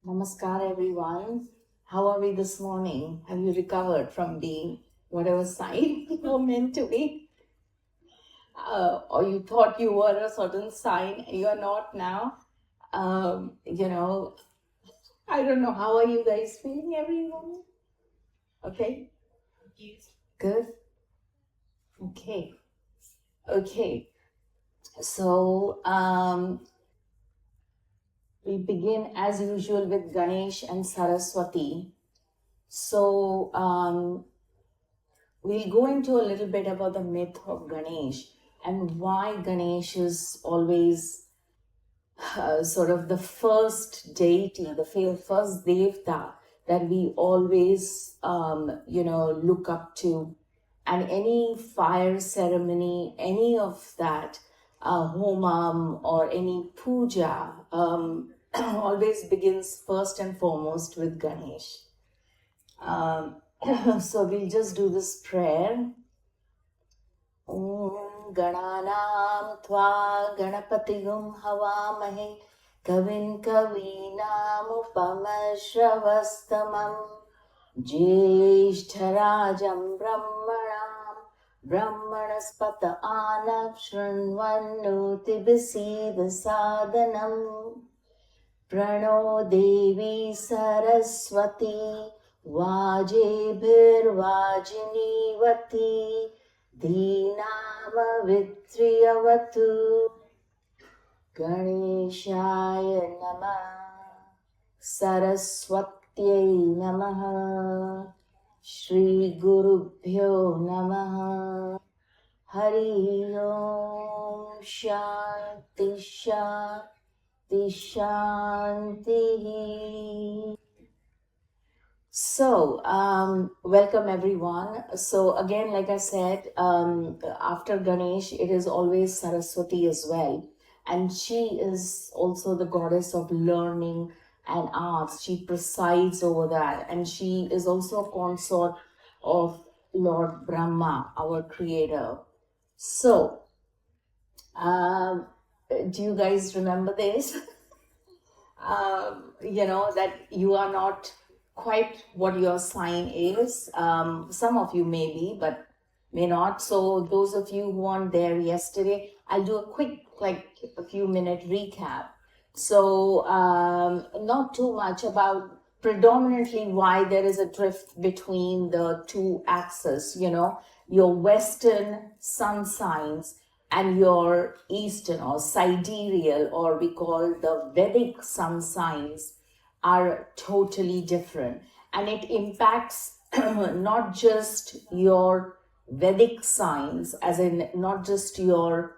Namaskar, everyone. How are we this morning? Have you recovered from being whatever sign you were meant to be? Or you thought you were a certain sign, you are not now? Um, you know, I don't know. How are you guys feeling, everyone? Okay? Good? Okay. Okay. So, we begin as usual with Ganesh and Saraswati. So, we'll go into a little bit about the myth of Ganesh and why Ganesh is always sort of the first deity, the first devta that we always, look up to. And any fire ceremony, any of that, homam or any puja, always begins first and foremost with Ganesh. So we'll just do this prayer. Om Gananam Tva Ganapatiyum Havamahe Kavin Kavinam Upamashravastamam Jyeshtarajam Brahmanam Brahmanaspata Anav Shrinvannuti Sadanam Prano Devi Saraswati Vajebhirvajinivati Dhinamavitriyavatu Ganeshaya Namah Saraswatyai Namah Shri Gurubhyo Namah Hari Om Shanti Shanti Shanti. So, welcome everyone. So again, like I said, after Ganesh, it is always Saraswati as well. And she is also the goddess of learning and arts. She presides over that. And she is also a consort of Lord Brahma, our creator. So, do you guys remember this? That you are not quite what your sign is. Some of you may be, but may not. So those of you who weren't there yesterday, I'll do a quick, like a few minute recap. So not too much about predominantly why there is a drift between the two axes, your Western sun signs and your Eastern or sidereal, or we call the Vedic sun signs, are totally different. And it impacts not just your Vedic signs, as in not just your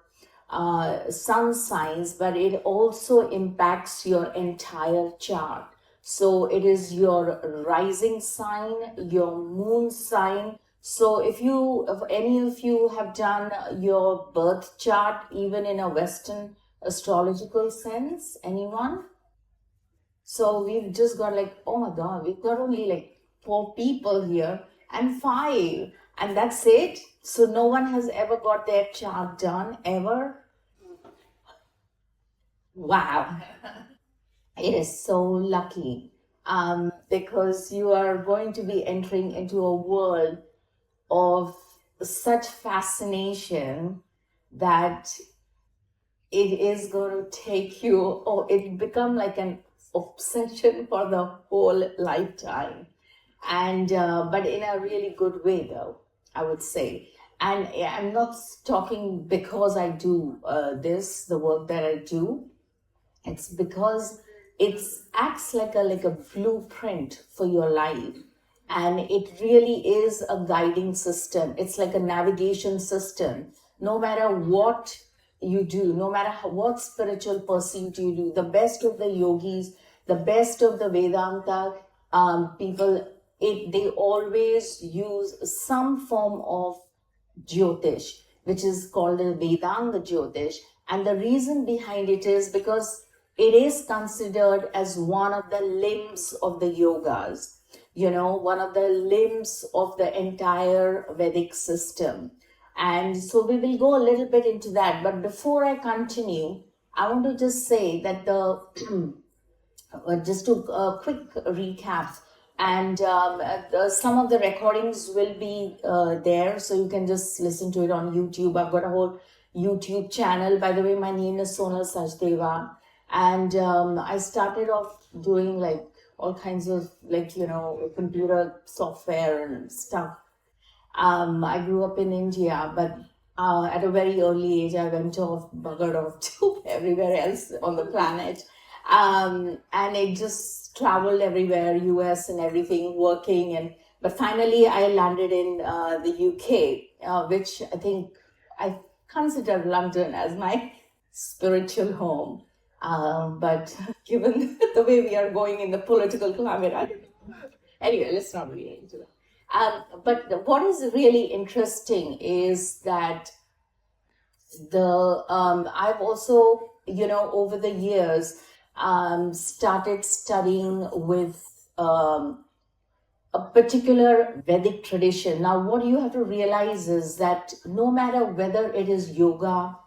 sun signs, but it also impacts your entire chart. So it is your rising sign, your moon sign. So if any of you have done your birth chart, even in a Western astrological sense, anyone? So we've just got like, oh my God, we've got only like 4 people here and 5, and that's it. So no one has ever got their chart done ever. Wow. It is so lucky, because you are going to be entering into a world of such fascination that it is going to take you, or it become like an obsession for the whole lifetime. And but in a really good way, though, I would say. And I'm not talking because I do the work that I do. It's because it acts like a blueprint for your life. And it really is a guiding system. It's like a navigation system. No matter what you do, no matter what spiritual pursuit you do, the best of the yogis, the best of the Vedanta people, they always use some form of Jyotish, which is called a Vedanga Jyotish. And the reason behind it is because it is considered as one of the limbs of the yogas, one of the limbs of the entire Vedic system. And so we will go a little bit into that. But before I continue, I want to just say that the just to quick recap, and some of the recordings will be there, so you can just listen to it on YouTube. I've got a whole YouTube channel. By the way, my name is Sonal Sachdeva, and I started off doing like all kinds of computer software and stuff. I grew up in India, but at a very early age, I went off, buggered off to everywhere else on the planet. And it just traveled everywhere, US and everything, working. But finally, I landed in the UK, which I consider London as my spiritual home. But given the way we are going in the political climate, I don't know. Anyway, let's not really into that. But what is really interesting is that I've also, over the years, started studying with a particular Vedic tradition. Now, what you have to realize is that no matter whether it is yoga,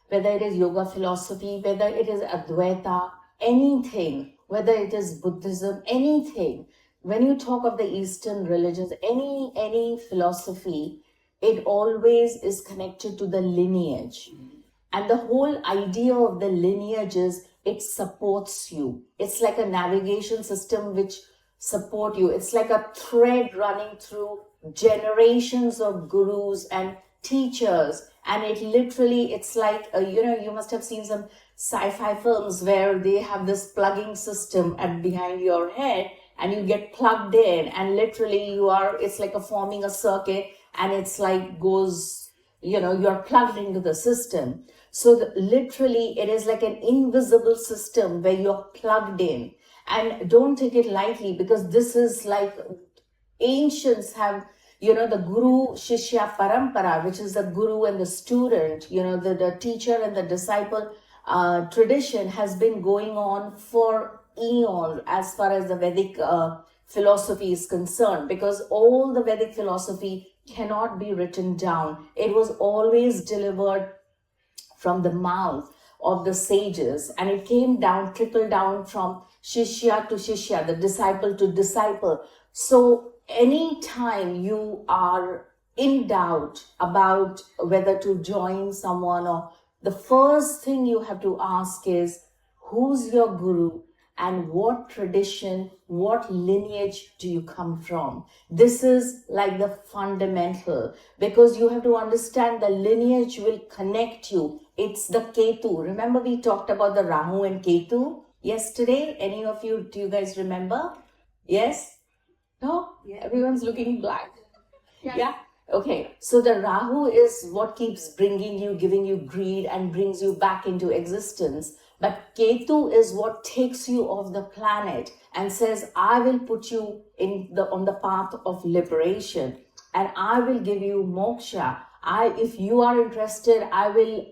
whether it is yoga philosophy, whether it is Advaita, anything, whether it is Buddhism, anything, when you talk of the Eastern religions, any philosophy, it always is connected to the lineage. And the whole idea of the lineage is it supports you. It's like a navigation system which support you. It's like a thread running through generations of gurus and teachers. And it's like, you must have seen some sci-fi films where they have this plugging system behind your head, and you get plugged in, and literally it's like forming a circuit, and it's like you're plugged into the system. So literally it is like an invisible system where you're plugged in. And don't take it lightly, because this is like ancients have, the guru shishya parampara, which is the guru and the student, the teacher and the disciple tradition has been going on for eon as far as the Vedic philosophy is concerned, because all the Vedic philosophy cannot be written down. It was always delivered from the mouth of the sages, and it trickled down from shishya to shishya, the disciple to disciple. So anytime you are in doubt about whether to join someone, or the first thing you have to ask is, who's your guru and what tradition, what lineage do you come from? This is like the fundamental, because you have to understand the lineage will connect you. It's the Ketu. Remember we talked about the Rahu and Ketu yesterday? Any of you, do you guys remember? Yes? No? Yeah. Everyone's looking blank. Yeah? Okay, so the Rahu is what keeps bringing you, giving you greed and brings you back into existence. But Ketu is what takes you off the planet and says, I will put you on the path of liberation, and I will give you moksha. If you are interested, I will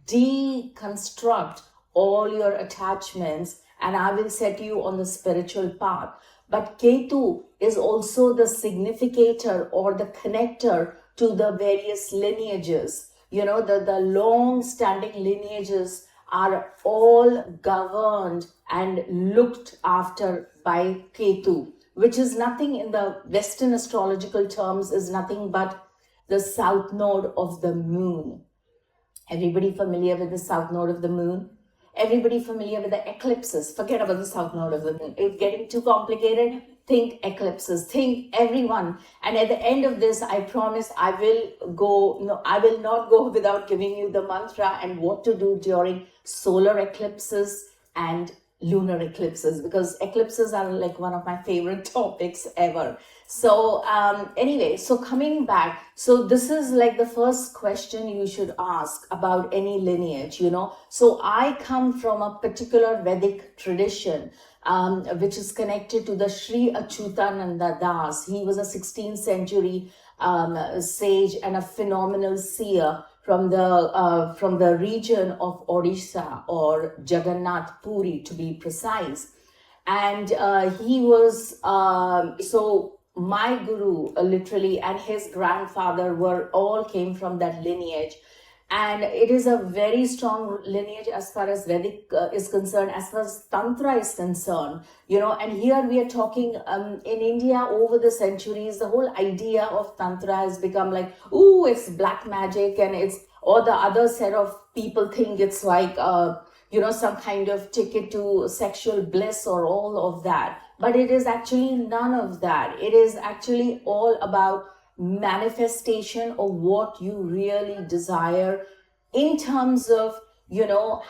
deconstruct all your attachments, and I will set you on the spiritual path. But Ketu is also the significator or the connector to the various lineages. The long-standing lineages are all governed and looked after by Ketu, which is nothing in the Western astrological terms, is nothing but the south node of the moon. Everybody familiar with the south node of the moon? Everybody familiar with the eclipses? Forget about the south node of the moon. It's getting too complicated. Think eclipses. Think everyone. And at the end of this, I promise I will not go without giving you the mantra and what to do during solar eclipses and lunar eclipses, because eclipses are like one of my favorite topics ever. So anyway, so coming back, so this is like the first question you should ask about any lineage, So I come from a particular Vedic tradition, which is connected to the Sri Achyutananda Das. He was a 16th century sage and a phenomenal seer from the region of Odisha, or Jagannath Puri to be precise. And he was, so my guru literally and his grandfather all came from that lineage. And it is a very strong lineage as far as Vedic is concerned, as far as Tantra is concerned, and here we are talking in India over the centuries, the whole idea of Tantra has become like, ooh, it's black magic, and or the other set of people think it's like, some kind of ticket to sexual bliss or all of that. But it is actually none of that. It is actually all about manifestation of what you really desire in terms of,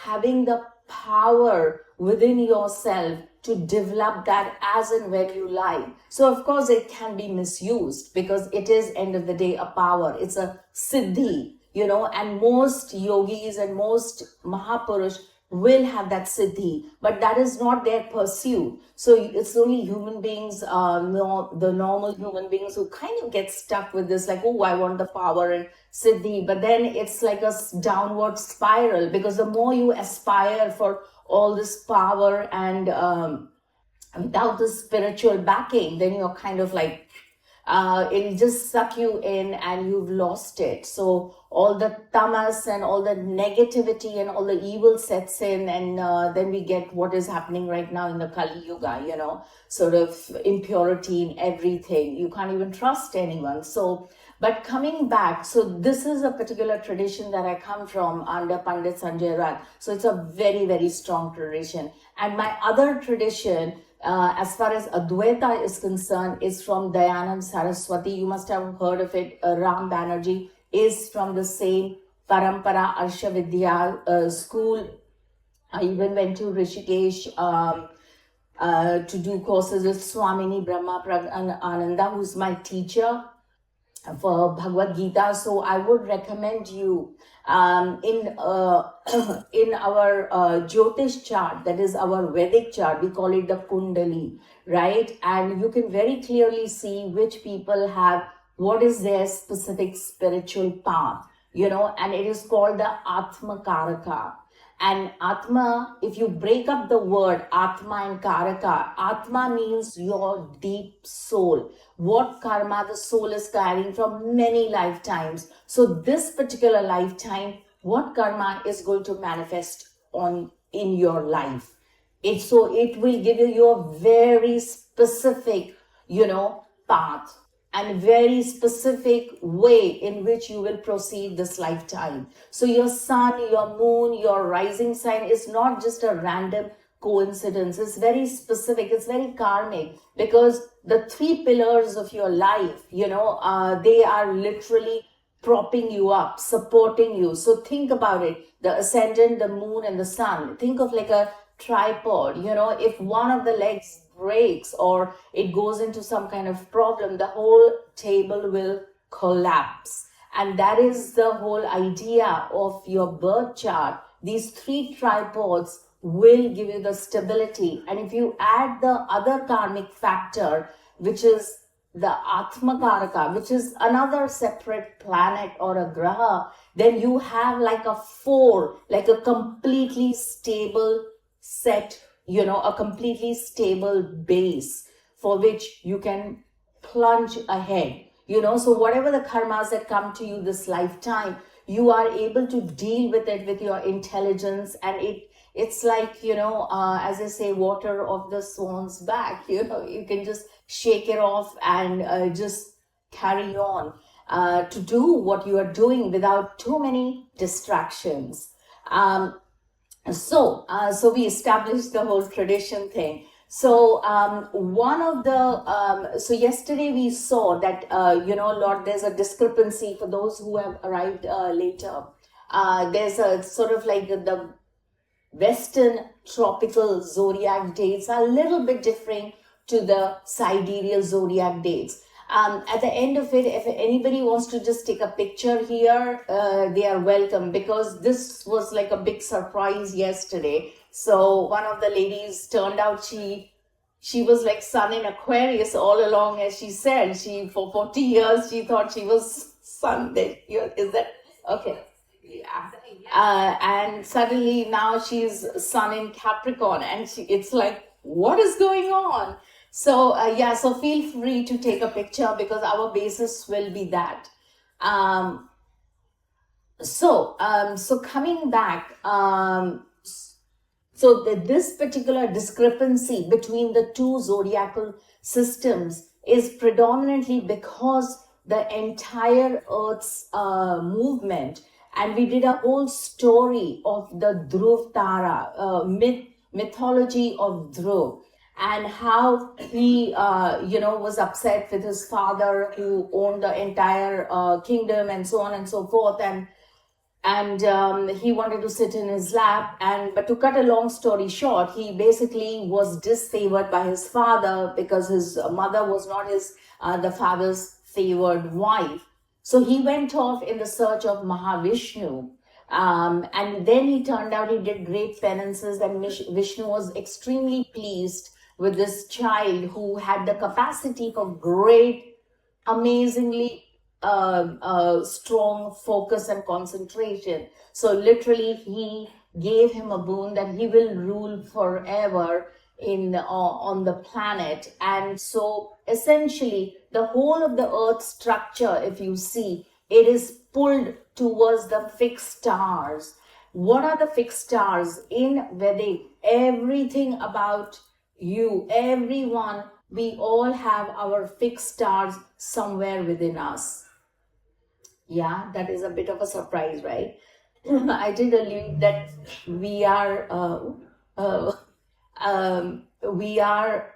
having the power within yourself to develop that as and when you like. So of course it can be misused, because it is, end of the day, a power. It's a siddhi, and most yogis and most Mahapurush will have that siddhi, but that is not their pursuit. So it's only human beings, the normal human beings, who kind of get stuck with this, like, oh, I want the power and siddhi, but then it's like a downward spiral, because the more you aspire for all this power and without the spiritual backing, then you're kind of like, it'll just suck you in and you've lost it. So all the tamas and all the negativity and all the evil sets in, and then we get what is happening right now in the Kali Yuga, sort of impurity in everything. You can't even trust anyone. So, but coming back, so this is a particular tradition that I come from under Pandit Sanjay Rath. So it's a very, very strong tradition. And my other tradition, as far as Advaita is concerned, is from Dayanand Saraswati. You must have heard of it. Ram Banerjee is from the same Parampara Arsha Vidya school. I even went to Rishikesh to do courses with Swamini Brahma Ananda, who's my teacher for Bhagavad Gita. So I would recommend you in our Jyotish chart, that is our Vedic chart, we call it the Kundali, right? And you can very clearly see which people have, what is their specific spiritual path, and it is called the Atma Karaka. And Atma, if you break up the word Atma and Karaka, Atma means your deep soul. What karma the soul is carrying from many lifetimes. So this particular lifetime, what karma is going to manifest in your life. It will give you your very specific, path, and very specific way in which you will proceed this lifetime. So your sun, your moon, your rising sign is not just a random coincidence. It's very specific. It's very karmic, because the three pillars of your life, they are literally propping you up, supporting you. So think about it. The ascendant, the moon, and the sun. Think of like a tripod. If one of the legs breaks or it goes into some kind of problem, the whole table will collapse. And that is the whole idea of your birth chart. These three tripods will give you the stability. And if you add the other karmic factor, which is the Atma Karaka, which is another separate planet or a graha, then you have like a 4, like a completely stable set, a completely stable base for which you can plunge ahead. So whatever the karmas that come to you this lifetime, you are able to deal with it with your intelligence, and it's like, as I say, water off the swan's back. You can just shake it off and just carry on to do what you are doing without too many distractions. So we established the whole tradition thing. So one of the, so yesterday we saw that, Lord, there's a discrepancy for those who have arrived later. There's a sort of like the Western tropical zodiac dates are a little bit different to the sidereal zodiac dates. At the end of it, if anybody wants to just take a picture here, they are welcome, because this was like a big surprise yesterday. So one of the ladies turned out, she was like sun in Aquarius all along, as she said. She, for 40 years, she thought she was sun. Is that okay? Yeah. And suddenly now she's sun in Capricorn, and it's like, what is going on? So so feel free to take a picture, because our basis will be that. So coming back, so this particular discrepancy between the two zodiacal systems is predominantly because the entire Earth's movement, and we did a whole story of the Dhruv Tara, mythology of Dhruv, and how he, was upset with his father who owned the entire kingdom and so on and so forth, and he wanted to sit in his lap, but to cut a long story short, he basically was disfavored by his father because his mother was not the father's favored wife. So he went off in the search of Mahavishnu, and then he turned out he did great penances, and Vishnu was extremely pleased with this child who had the capacity for great, amazingly strong focus and concentration. So literally he gave him a boon that he will rule forever on the planet. And so essentially the whole of the earth structure, if you see, it is pulled towards the fixed stars. What are the fixed stars? In Vedic, everything about you, everyone, we all have our fixed stars somewhere within us. Yeah, that is a bit of a surprise, right? I did allude that we are we are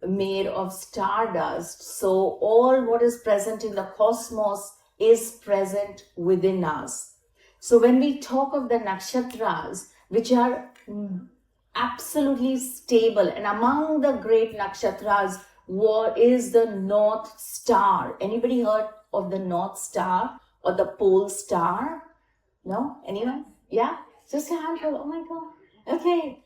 made of stardust. So all what is present in the cosmos is present within us. So when we talk of the nakshatras, which are absolutely stable, and among the great nakshatras is the North Star. Anybody heard of the North Star or the Pole Star? No? Anyone? Yeah? Just a handful. Oh my God. Okay.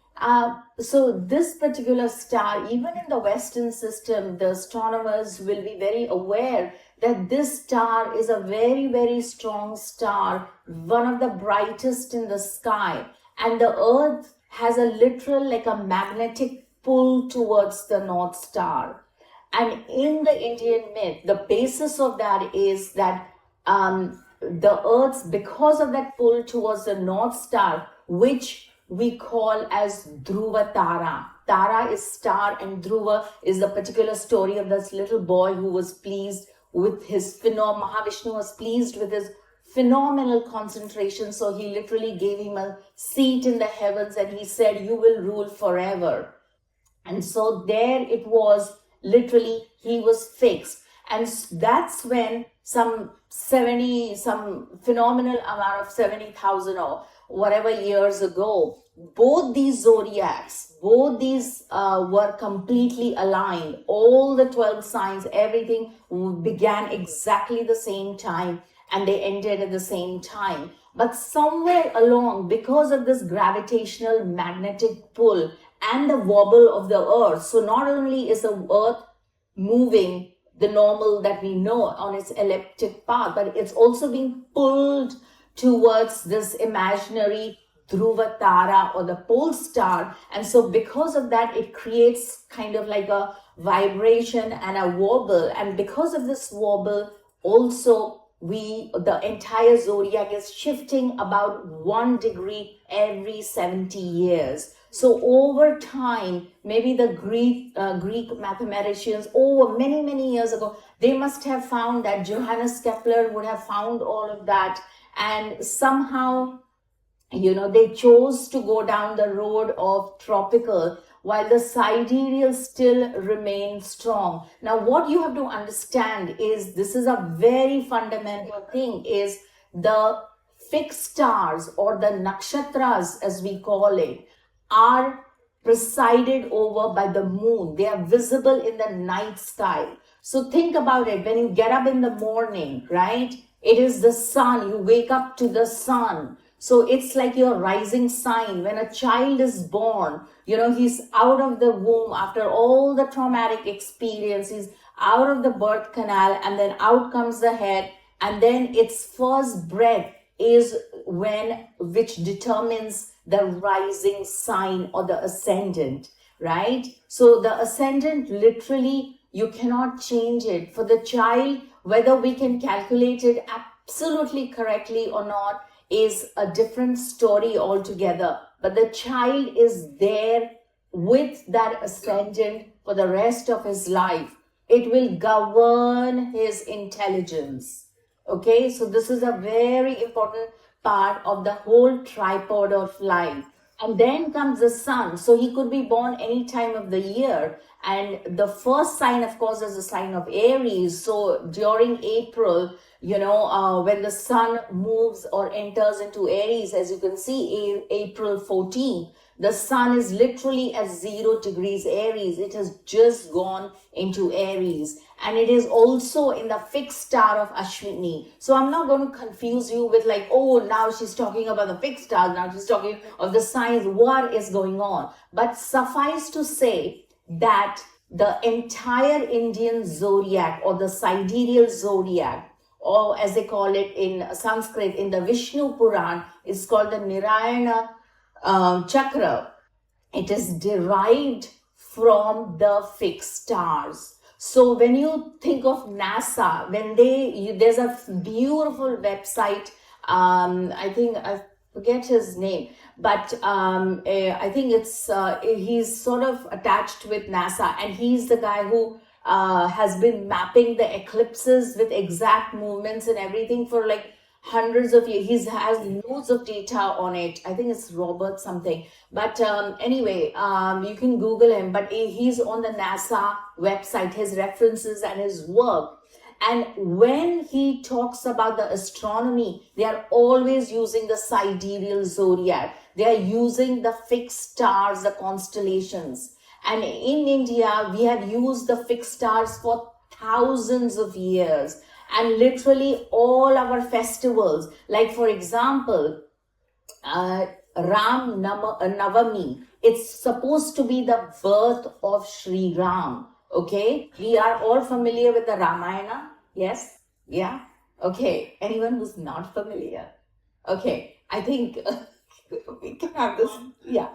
So this particular star, even in the Western system, the astronomers will be very aware that this star is a very, very strong star, one of the brightest in the sky. And the Earth has a literal, like a magnetic pull towards the North Star. And in the Indian myth, the basis of that is that the Earth's, because of that pull towards the North Star, which we call as Dhruva Tara. Tara is star, and Dhruva is the particular story of this little boy who was pleased with his Mahavishnu was pleased with his phenomenal concentration. So he literally gave him a seat in the heavens, and he said, "You will rule forever." And so there it was, literally, he was fixed. And that's when some phenomenal amount of 70,000 or whatever years ago, both these zodiacs, were completely aligned. All the 12 signs, everything began exactly the same time, and they ended at the same time. But somewhere along, because of this gravitational magnetic pull and the wobble of the earth, so not only is the earth moving the normal that we know on its elliptic path, but it's also being pulled towards this imaginary Dhruva Tara or the pole star. And so because of that, it creates kind of like a vibration and a wobble. And because of this wobble, also the entire zodiac is shifting about 1 degree every 70 years. So over time, maybe the Greek mathematicians over many, many years ago, they must have found that Johannes Kepler would have found all of that. And somehow, they chose to go down the road of tropical while the sidereal still remains strong. Now, what you have to understand is, this is a very fundamental thing, is the fixed stars or the nakshatras, as we call it, are presided over by the moon. They are visible in the night sky. So think about it. When you get up in the morning, right? It is the sun. You wake up to the sun. So it's like your rising sign. When a child is born, he's out of the womb after all the traumatic experience. He's out of the birth canal, and then out comes the head, and then its first breath is which determines the rising sign or the ascendant, right? So the ascendant, literally, you cannot change it. For the child, whether we can calculate it absolutely correctly or not, is a different story altogether. But the child is there with that ascendant for the rest of his life. It will govern his intelligence. Okay, so this is a very important part of the whole tripod of life. And then comes the sun. So he could be born any time of the year. And the first sign, of course, is the sign of Aries. So during April, when the sun moves or enters into Aries, as you can see, April 14, the sun is literally at 0 degrees Aries. It has just gone into Aries. And it is also in the fixed star of Ashwini. So I'm not going to confuse you with like, oh, now she's talking about the fixed stars. Now she's talking of the signs. What is going on? But suffice to say that the entire Indian zodiac or the sidereal zodiac, or as they call it in Sanskrit, in the Vishnu Puran, is called the Nirayana Chakra. It is derived from the fixed stars. So when you think of NASA, there's a beautiful website, I forget his name, but I think he's sort of attached with NASA, and he's the guy who has been mapping the eclipses with exact movements and everything for like hundreds of years. He has loads of data on it. I think it's Robert something. But anyway, you can Google him. But he's on the NASA website, his references and his work. And when he talks about the astronomy, they are always using the sidereal zodiac. They are using the fixed stars, the constellations. And in India, we have used the fixed stars for thousands of years. And literally all our festivals, like for example, Ram Navami, it's supposed to be the birth of Sri Ram. Okay, we are all familiar with the Ramayana. Yes, yeah. Okay, anyone who's not familiar? Okay, I think we can have this. Yeah,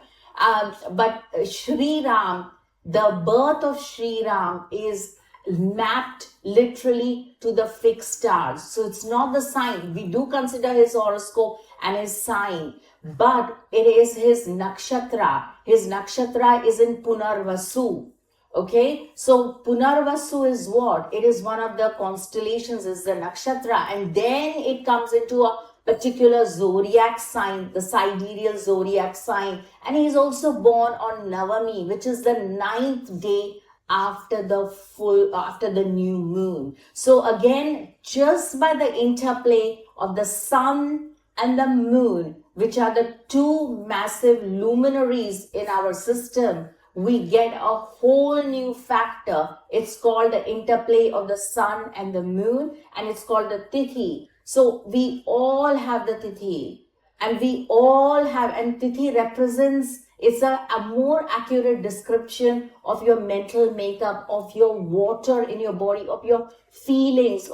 but Sri Ram, the birth of Sri Ram is mapped literally to the fixed stars. So it's not the sign. We do consider his horoscope and his sign, but it is his nakshatra. His nakshatra is in Punarvasu. Okay, so Punarvasu is what? It is one of the constellations, is the nakshatra, and then it comes into a particular zodiac sign, the sidereal zodiac sign, and he is also born on Navami, which is the 9th day after the new moon. So again, just by the interplay of the sun and the moon, which are the two massive luminaries in our system, we get a whole new factor. It's called the interplay of the sun and the moon, and it's called the Tithi. So we all have the Tithi, and Tithi represents, it's a more accurate description of your mental makeup, of your water in your body, of your feelings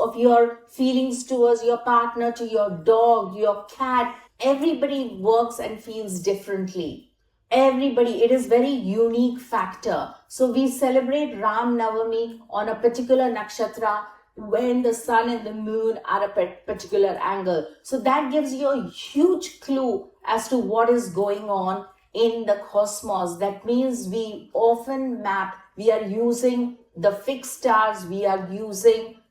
towards your partner, to your dog, your cat. Everybody works and feels differently. Everybody, it is very unique factor. So we celebrate Ram Navami on a particular nakshatra when the sun and the moon are at a particular angle. So that gives you a huge clue as to what is going on in the cosmos. That means we often we are using the fixed stars, we are using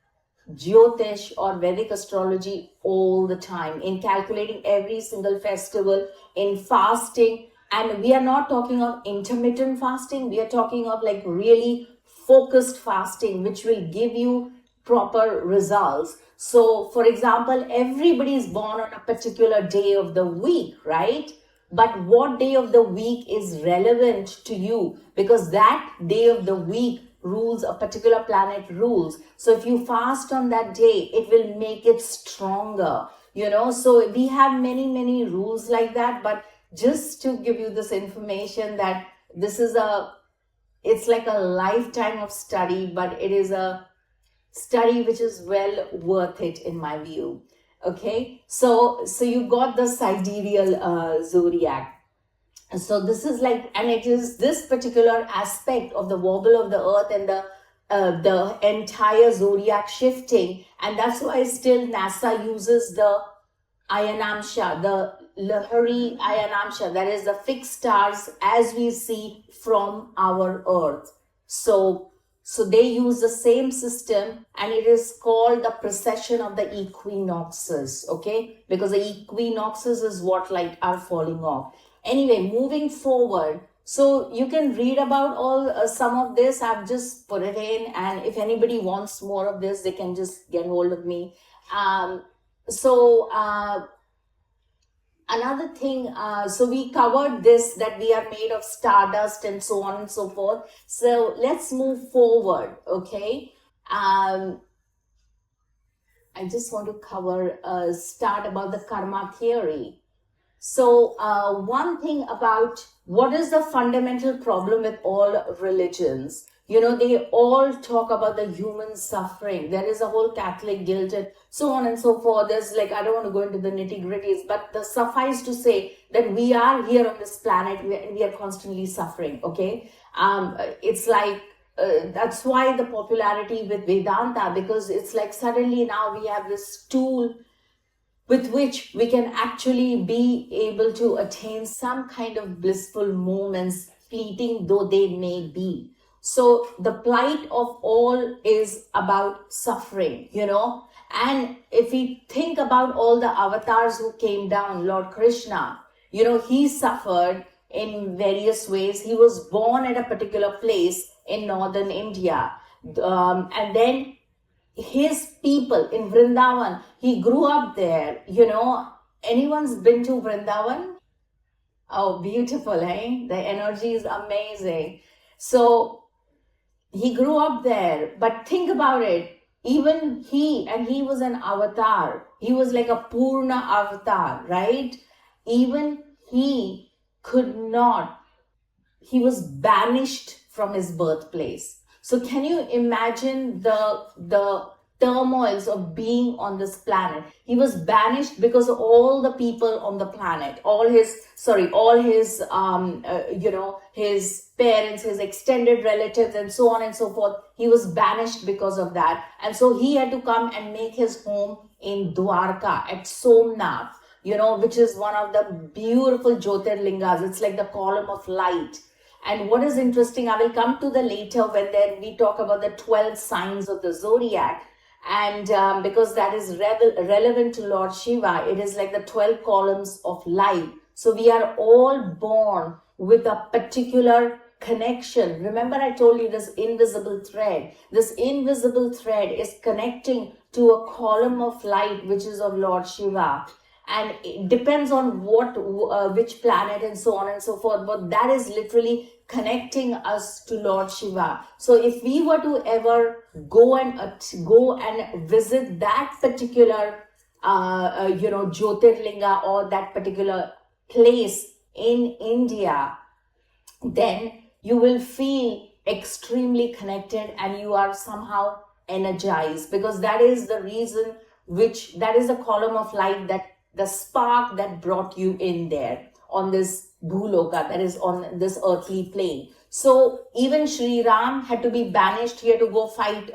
Jyotish or Vedic astrology all the time in calculating every single festival, in fasting. And we are not talking of intermittent fasting, we are talking of like really focused fasting, which will give you proper results. So for example, everybody is born on a particular day of the week, right? But what day of the week is relevant to you? Because that day of the week rules, a particular planet rules. So if you fast on that day, it will make it stronger, So we have many rules like that. But just to give you this information, that it's like a lifetime of study, but it is a study which is well worth it in my view. Okay, so you got the sidereal zodiac. So this is like, and it is this particular aspect of the wobble of the earth and the entire zodiac shifting, and that's why still NASA uses the Ayanamsha, the Lahari Ayanamsha, that is the fixed stars as we see from our earth. So they use the same system, and it is called the precession of the equinoxes, okay? Because the equinoxes is what like are falling off. Anyway, moving forward, so you can read about all some of this. I've just put it in, and if anybody wants more of this, they can just get hold of me. So another thing, so we covered this, that we are made of stardust and so on and so forth. So let's move forward, okay? I just want to cover start about the karma theory. So one thing about what is the fundamental problem with all religions? You know, they all talk about the human suffering. There is a whole Catholic guilt and so on and so forth. There's like, I don't want to go into the nitty gritties, but the suffice to say that we are here on this planet and we are constantly suffering, okay? It's like, that's why the popularity with Vedanta, because it's like suddenly now we have this tool with which we can actually be able to attain some kind of blissful moments, fleeting though they may be. So the plight of all is about suffering, you know. And if we think about all the avatars who came down, Lord Krishna, you know, he suffered in various ways. He was born at a particular place in northern India. And then his people in Vrindavan, he grew up there, you know. Anyone's been to Vrindavan? Oh, beautiful, eh? The energy is amazing. So he grew up there, but think about it. Even he was an avatar. He was like a Purna avatar, right? Even he could not, he was banished from his birthplace. So can you imagine the turmoils of being on this planet? He was banished because all the people on the planet, all his you know, his parents, his extended relatives, and so on and so forth. He was banished because of that, and so he had to come and make his home in Dwarka at Somnath, you know, which is one of the beautiful Jyotirlingas. It's like the column of light. And what is interesting, I will come to the later when then we talk about the 12 signs of the zodiac. And because that is relevant to Lord Shiva, it is like the 12 columns of light. So we are all born with a particular connection. Remember, I told you this invisible thread. This invisible thread is connecting to a column of light, which is of Lord Shiva. And it depends on which planet and so on and so forth, but that is literally connecting us to Lord Shiva. So if we were to ever go and visit that particular you know, Jyotirlinga, or that particular place in India, then you will feel extremely connected and you are somehow energized, because that is the reason, that is the column of light, that the spark that brought you in there on this bhuloka, that is on this earthly plane. So even Sri Ram had to be banished. He had to go fight,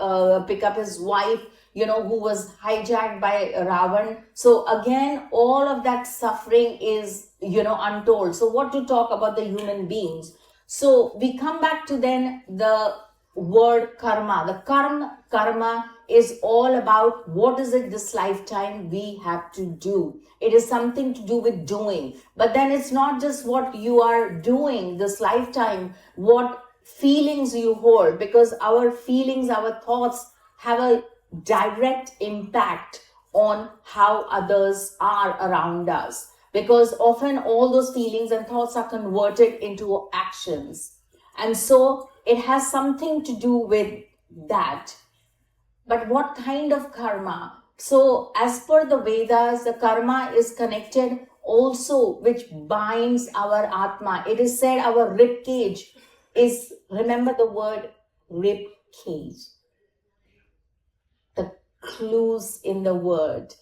pick up his wife, you know, who was hijacked by Ravan. So again, all of that suffering is, you know, untold. So what to talk about the human beings? So we come back to then the word karma. The karma is all about what is it this lifetime we have to do. It is something to do with doing. But then it's not just what you are doing this lifetime, what feelings you hold, because our feelings, our thoughts have a direct impact on how others are around us. Because often all those feelings and thoughts are converted into actions. And so it has something to do with that. But what kind of karma? So as per the Vedas, the karma is connected also, which binds our Atma. It is said our rib cage is, remember the word rib cage. The clues in the word.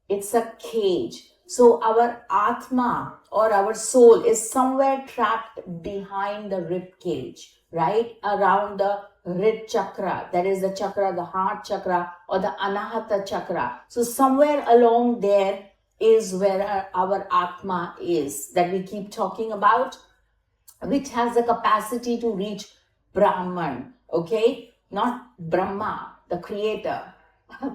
It's a cage. So our Atma or our soul is somewhere trapped behind the rib cage, right? Around the Rit chakra, that is the chakra, the heart chakra, or the Anahata chakra. So somewhere along there, is where our Atma is, that we keep talking about, which has the capacity to reach Brahman, okay? Not Brahma, the creator,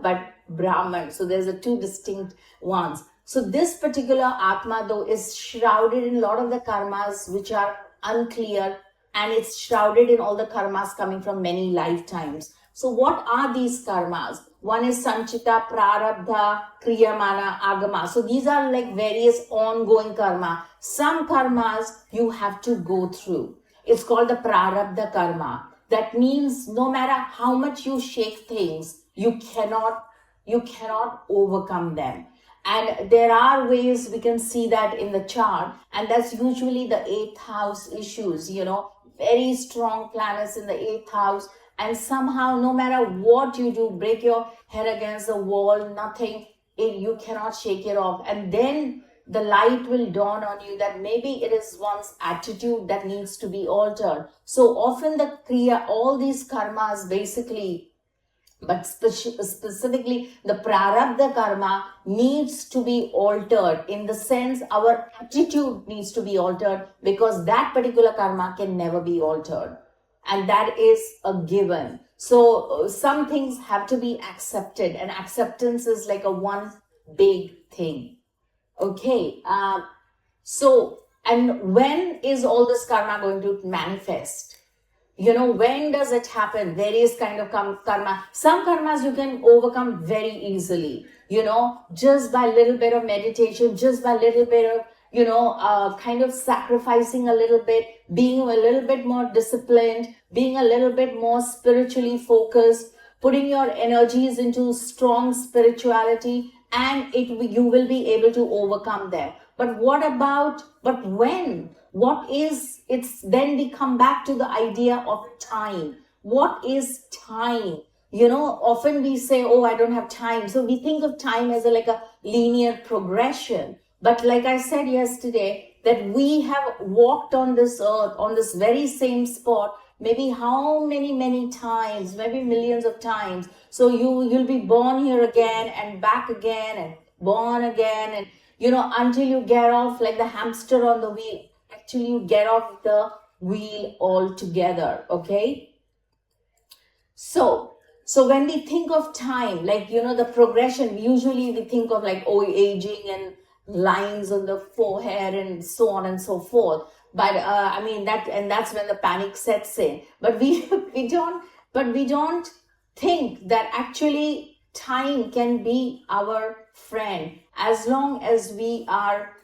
but Brahman. So there's a two distinct ones. So this particular Atma though is shrouded in a lot of the karmas which are unclear, and it's shrouded in all the karmas coming from many lifetimes. So what are these karmas? One is Sanchita, Prarabdha, Kriyamana, Agama. So these are like various ongoing karma. Some karmas you have to go through. It's called the Prarabdha karma. That means no matter how much you shake things, you cannot overcome them. And there are ways we can see that in the chart, and that's usually the 8th house issues, very strong planets in the 8th house, and somehow no matter what you do, break your head against the wall, nothing, you cannot shake it off. And then the light will dawn on you that maybe it is one's attitude that needs to be altered. So often all these karmas basically, but specifically the Prarabdha karma needs to be altered, in the sense our attitude needs to be altered, because that particular karma can never be altered. And that is a given. So some things have to be accepted, and acceptance is like a one big thing. Okay. So, and when is all this karma going to manifest? When does it happen? Various kind of karma. Some karmas you can overcome very easily, just by a little bit of meditation, just by a little bit of, kind of sacrificing a little bit, being a little bit more disciplined, being a little bit more spiritually focused, putting your energies into strong spirituality, and you will be able to overcome them. But when? Then we come back to the idea of time. What is time? Often we say, oh, I don't have time. So we think of time as like a linear progression. But like I said yesterday, that we have walked on this earth, on this very same spot, maybe how many times, maybe millions of times. So you'll be born here again and back again and born again, and until you get off like the hamster on the wheel. Actually, you get off the wheel altogether. Okay. So when we think of time, like the progression, usually we think of like aging and lines on the forehead and so on and so forth. But that's when the panic sets in. But we don't think that actually time can be our friend, as long as we are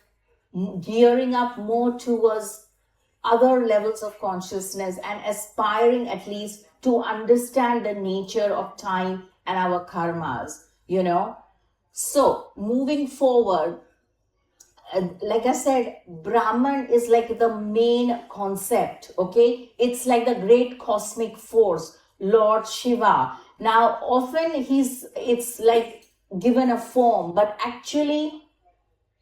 gearing up more towards other levels of consciousness and aspiring at least to understand the nature of time and our karmas, So moving forward, like I said, Brahman is like the main concept, okay? It's like the great cosmic force, Lord Shiva. Now, often it's like given a form, but actually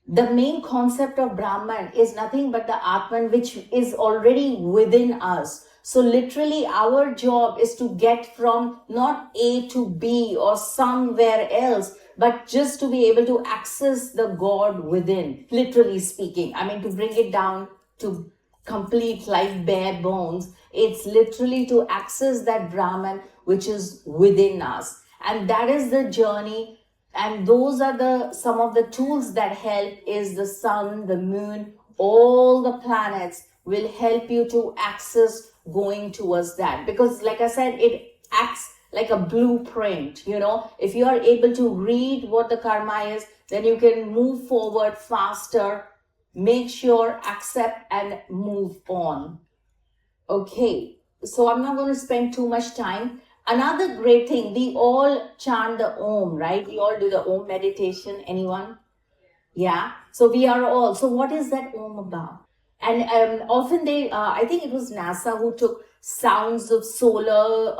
the main concept of Brahman is nothing but the Atman, which is already within us. So literally our job is to get from not A to B or somewhere else, but just to be able to access the God within, literally speaking. To bring it down to complete like bare bones, it's literally to access that Brahman which is within us. And that is the journey. And those are some of the tools that help is the sun, the moon, all the planets will help you to access going towards that. Because like I said, it acts like a blueprint, if you are able to read what the karma is, then you can move forward faster, make sure, accept and move on. Okay, so I'm not going to spend too much time. Another great thing, we all chant the Om, right? We all do the Om meditation. Anyone? Yeah. So we are all. So what is that Om about? And often I think it was NASA who took sounds of solar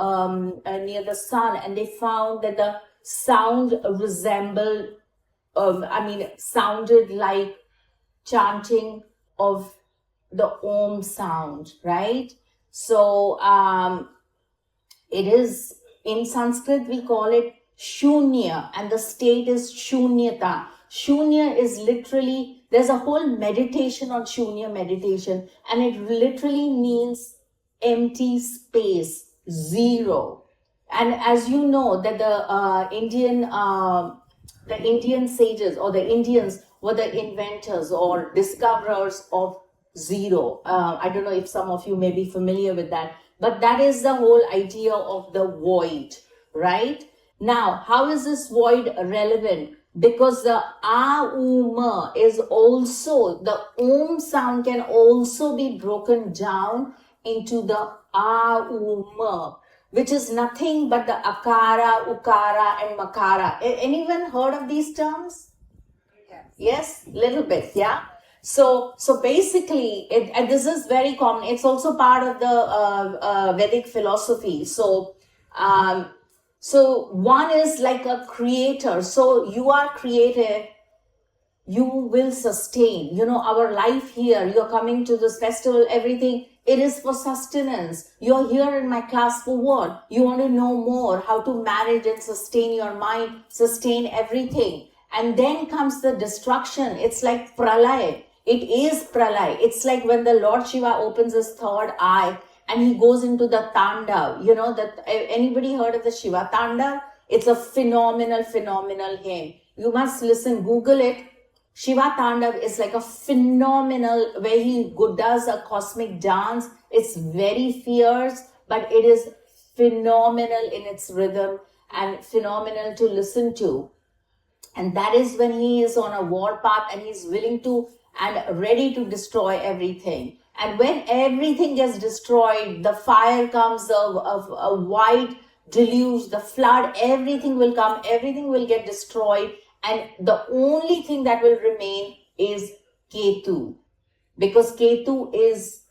near the sun, and they found that the sound sounded like chanting of the Om sound, right? So it is, in Sanskrit we call it Shunya, and the state is Shunyata. Shunya is literally, there's a whole meditation on Shunya meditation, and it literally means empty space, zero. And as you know, that the Indian sages or the Indians were the inventors or discoverers of zero. I don't know if some of you may be familiar with that, but that is the whole idea of the void, right? Now, how is this void relevant? Because the aum is also, the sound can also be broken down into the aum, which is nothing but the akara, ukara, and makara. Anyone heard of these terms? Yes, little bit, yeah. So basically, and this is very common. It's also part of the Vedic philosophy. So one is like a creator. So you are created, you will sustain. Our life here, you're coming to this festival, everything, it is for sustenance. You're here in my class for what? You want to know more, how to manage and sustain your mind, sustain everything. And then comes the destruction. It's like pralay. It is pralay. It's like when the Lord Shiva opens his third eye and he goes into the Tandav. Anybody heard of the Shiva Tandav? It's a phenomenal hymn. You must listen, Google it. Shiva Tandav is like a phenomenal, where he does a cosmic dance. It's very fierce, but it is phenomenal in its rhythm and phenomenal to listen to. And that is when he is on a war path and he's willing to and ready to destroy everything. And when everything gets destroyed, the fire comes, a white deluge, the flood, everything will come, everything will get destroyed. And the only thing that will remain is Ketu. Because Ketu is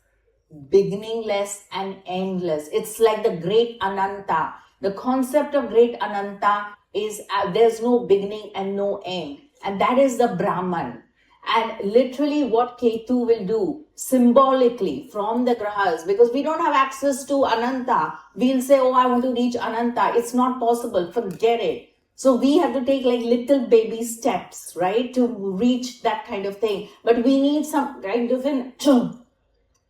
beginningless and endless. It's like the great Ananta. The concept of great Ananta is there's no beginning and no end. And that is the Brahman. And literally what Ketu will do symbolically from the grahas, because we don't have access to Ananta. We'll say, I want to reach Ananta. It's not possible. Forget it. So we have to take like little baby steps, right, to reach that kind of thing. But we need some kind of an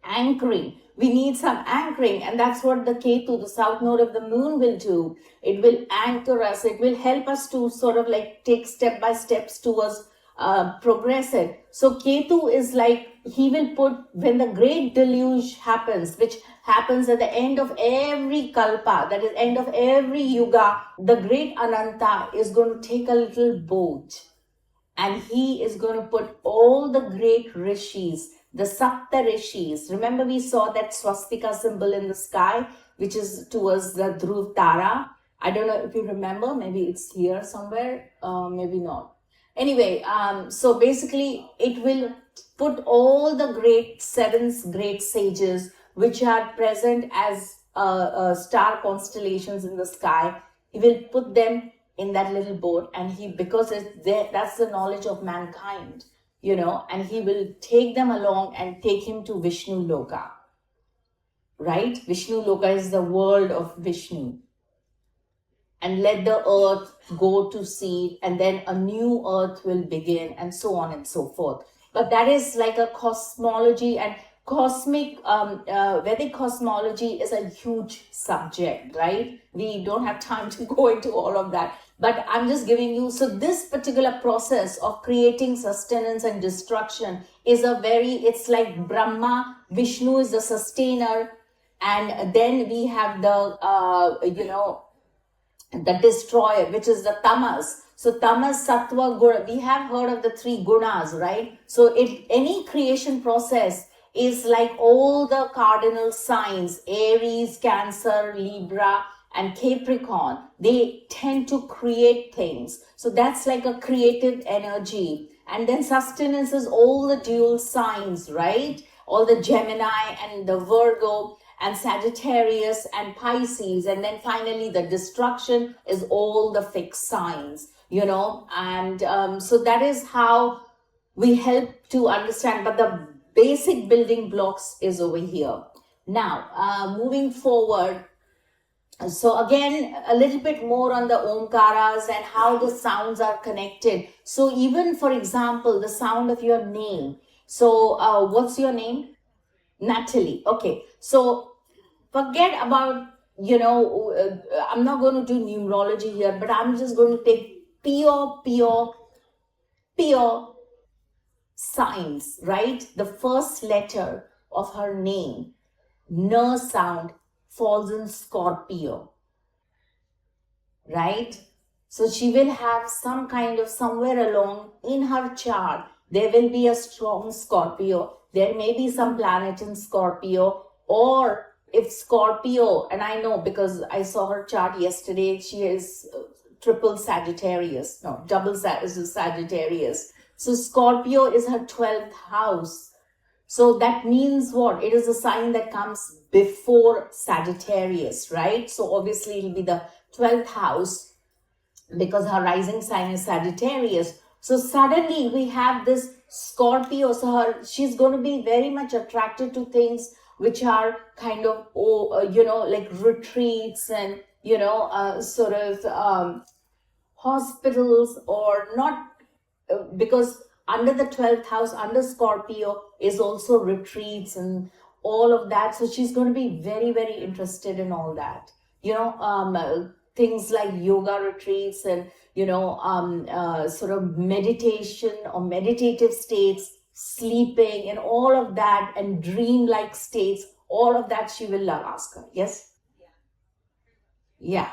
anchoring. We need some anchoring, and that's what the Ketu, the south node of the moon, will do. It will anchor us. It will help us to sort of like take step by steps towards progress it. So Ketu is like, he will put, when the great deluge happens, which happens at the end of every kalpa, that is end of every yuga, the great Ananta is going to take a little boat and he is going to put all the great rishis, the Sapta Rishis. Remember we saw that swastika symbol in the sky, which is towards the Dhruv Tara. I don't know if you remember, maybe it's here somewhere, maybe not. Anyway, so basically it will put all the seven great sages which are present as star constellations in the sky. He will put them in that little boat, and because that's the knowledge of mankind, and he will take them along and take him to Vishnu Loka, right? Vishnu Loka is the world of Vishnu. And let the earth go to seed, and then a new earth will begin, and so on and so forth. But that is like a cosmology, and cosmic Vedic cosmology is a huge subject, right? We don't have time to go into all of that. But I'm just giving you, so this particular process of creating sustenance and destruction is it's like Brahma, Vishnu is the sustainer, and then we have the destroyer, which is the tamas. So tamas, sattva, guna. We have heard of the three gunas, right? So any creation process is like all the cardinal signs, Aries, Cancer, Libra, and Capricorn. They tend to create things. So that's like a creative energy. And then sustenance is all the dual signs, right? All the Gemini and the Virgo and Sagittarius and Pisces, and then finally the destruction is all the fixed signs, and so that is how we help to understand, but the basic building blocks is over here. Now, moving forward, So again, a little bit more on the omkaras and how the sounds are connected. So even, for example, the sound of your name. So what's your name? Natalie. Okay. So forget about, I'm not going to do numerology here, but I'm just going to take pure signs, right? The first letter of her name, N sound, falls in Scorpio, right? So she will have some kind of, somewhere along in her chart, there will be a strong Scorpio. There may be some planet in Scorpio, or if Scorpio, and I know because I saw her chart yesterday, she is triple Sagittarius, no, double Sagittarius. So Scorpio is her 12th house. So that means what? It is a sign that comes before Sagittarius, right? So obviously it'll be the 12th house because her rising sign is Sagittarius. So suddenly we have this Scorpio. So she's going to be very much attracted to things which are kind of, like retreats and, sort of hospitals, or not, because under the 12th house, under Scorpio, is also retreats and all of that. So she's going to be very, very interested in all that. Things like yoga retreats and, sort of meditation or meditative states, sleeping and all of that, and dream-like states, all of that she will love. Ask her. Yes? Yeah.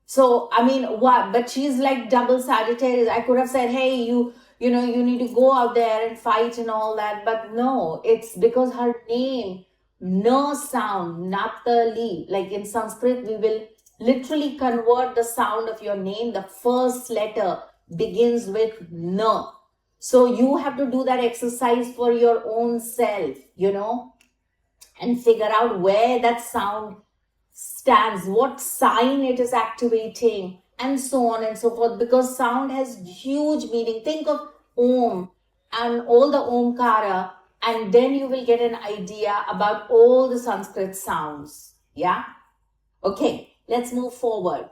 So, I mean, what? But she's like double Sagittarius. I could have said, hey, you need to go out there and fight and all that. But no, it's because her name, no sound, Natali. Like in Sanskrit, we will literally convert the sound of your name. The first letter begins with na. So you have to do that exercise for your own self, and figure out where that sound stands, what sign it is activating, and so on and so forth, because sound has huge meaning. Think of Om and all the Omkara, and then you will get an idea about all the Sanskrit sounds. Yeah? Okay, let's move forward.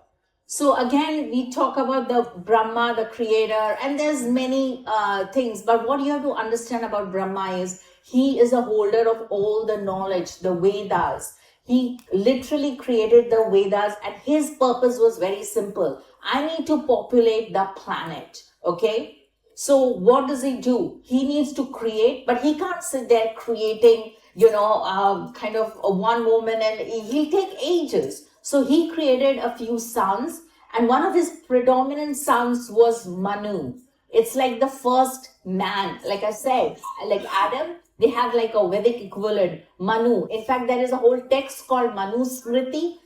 So again, we talk about the Brahma, the creator, and there's many things, but what you have to understand about Brahma is he is a holder of all the knowledge, the Vedas. He literally created the Vedas, and his purpose was very simple. I need to populate the planet. Okay. So what does he do? He needs to create, but he can't sit there creating, kind of a one moment, and he'll take ages. So he created a few sons, and one of his predominant sons was Manu. It's like the first man. Like I said, like Adam, they have like a Vedic equivalent, Manu. In fact, there is a whole text called Manu Smriti,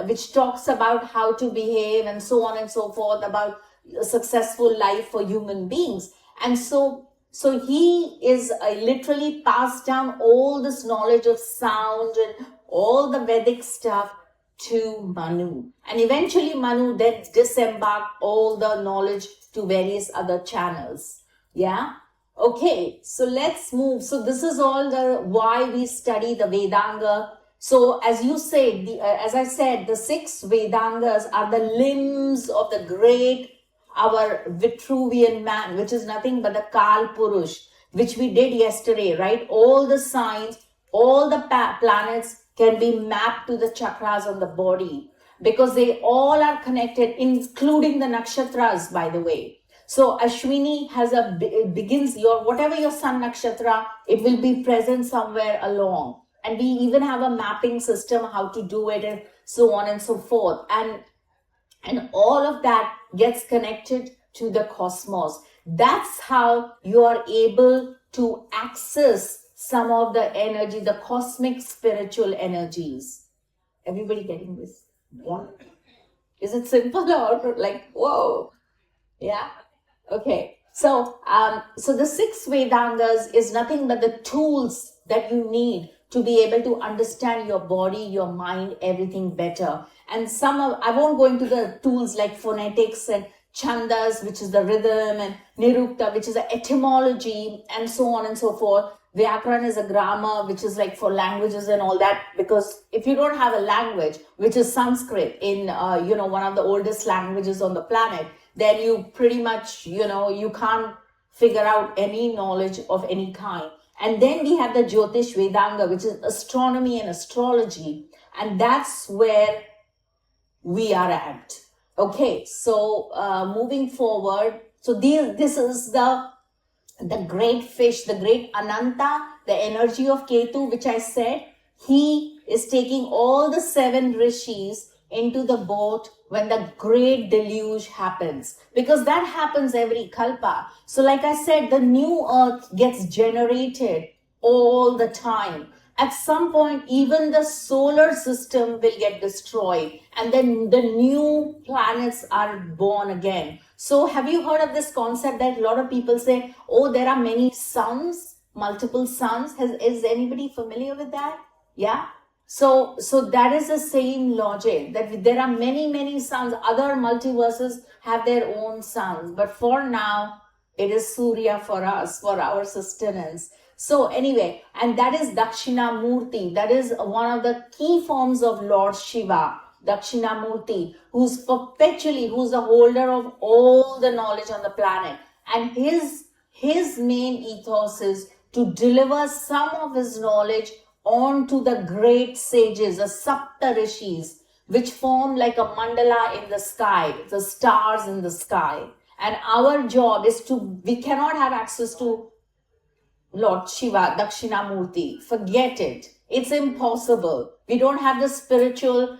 which talks about how to behave and so on and so forth, about a successful life for human beings. And so he is literally passed down all this knowledge of sound and all the Vedic stuff to Manu. And eventually Manu then disembarked all the knowledge to various other channels. Yeah. Okay, so let's move. So this is all the why we study the Vedanga. So as you said, as I said, the 6 Vedangas are the limbs of the great, our Vitruvian man, which is nothing but the Kal Purush, which we did yesterday, right? All the signs, all the planets can be mapped to the chakras on the body, because they all are connected, including the nakshatras, by the way. So Ashwini begins whatever your sun nakshatra, it will be present somewhere along. And we even have a mapping system, how to do it, and so on and so forth. And all of that gets connected to the cosmos. That's how you are able to access some of the energy, the cosmic spiritual energies. Everybody getting this? Yeah. Is it simple or like, whoa? Yeah. Okay. So the 6 Vedangas is nothing but the tools that you need to be able to understand your body, your mind, everything better. And I won't go into the tools like phonetics and chandas, which is the rhythm, and nirukta, which is the etymology, and so on and so forth. Vyakaran is a grammar which is like for languages and all that, because if you don't have a language, which is Sanskrit, in one of the oldest languages on the planet, then you pretty much, you can't figure out any knowledge of any kind. And then we have the Jyotish Vedanga, which is astronomy and astrology. And that's where we are at. Okay, so moving forward, so this is the great fish, the great Ananta, the energy of Ketu, which I said, he is taking all the 7 rishis into the boat when the great deluge happens, because that happens every kalpa. So like I said, the new earth gets generated all the time. At some point, even the solar system will get destroyed, and then the new planets are born again. So have you heard of this concept that a lot of people say, oh, there are many suns, multiple suns? Is anybody familiar with that? Yeah. So that is the same logic, that there are many suns. Other multiverses have their own suns, but for now, it is Surya for us, for our sustenance. So anyway, and that is Dakshinamurti. That is one of the key forms of Lord Shiva, Dakshinamurti, who's the holder of all the knowledge on the planet. And his main ethos is to deliver some of his knowledge onto the great sages, the Sapta Rishis, which form like a mandala in the sky, the stars in the sky. And our job is we cannot have access to Lord Shiva, Dakshinamurti. Forget it. It's impossible. We don't have the spiritual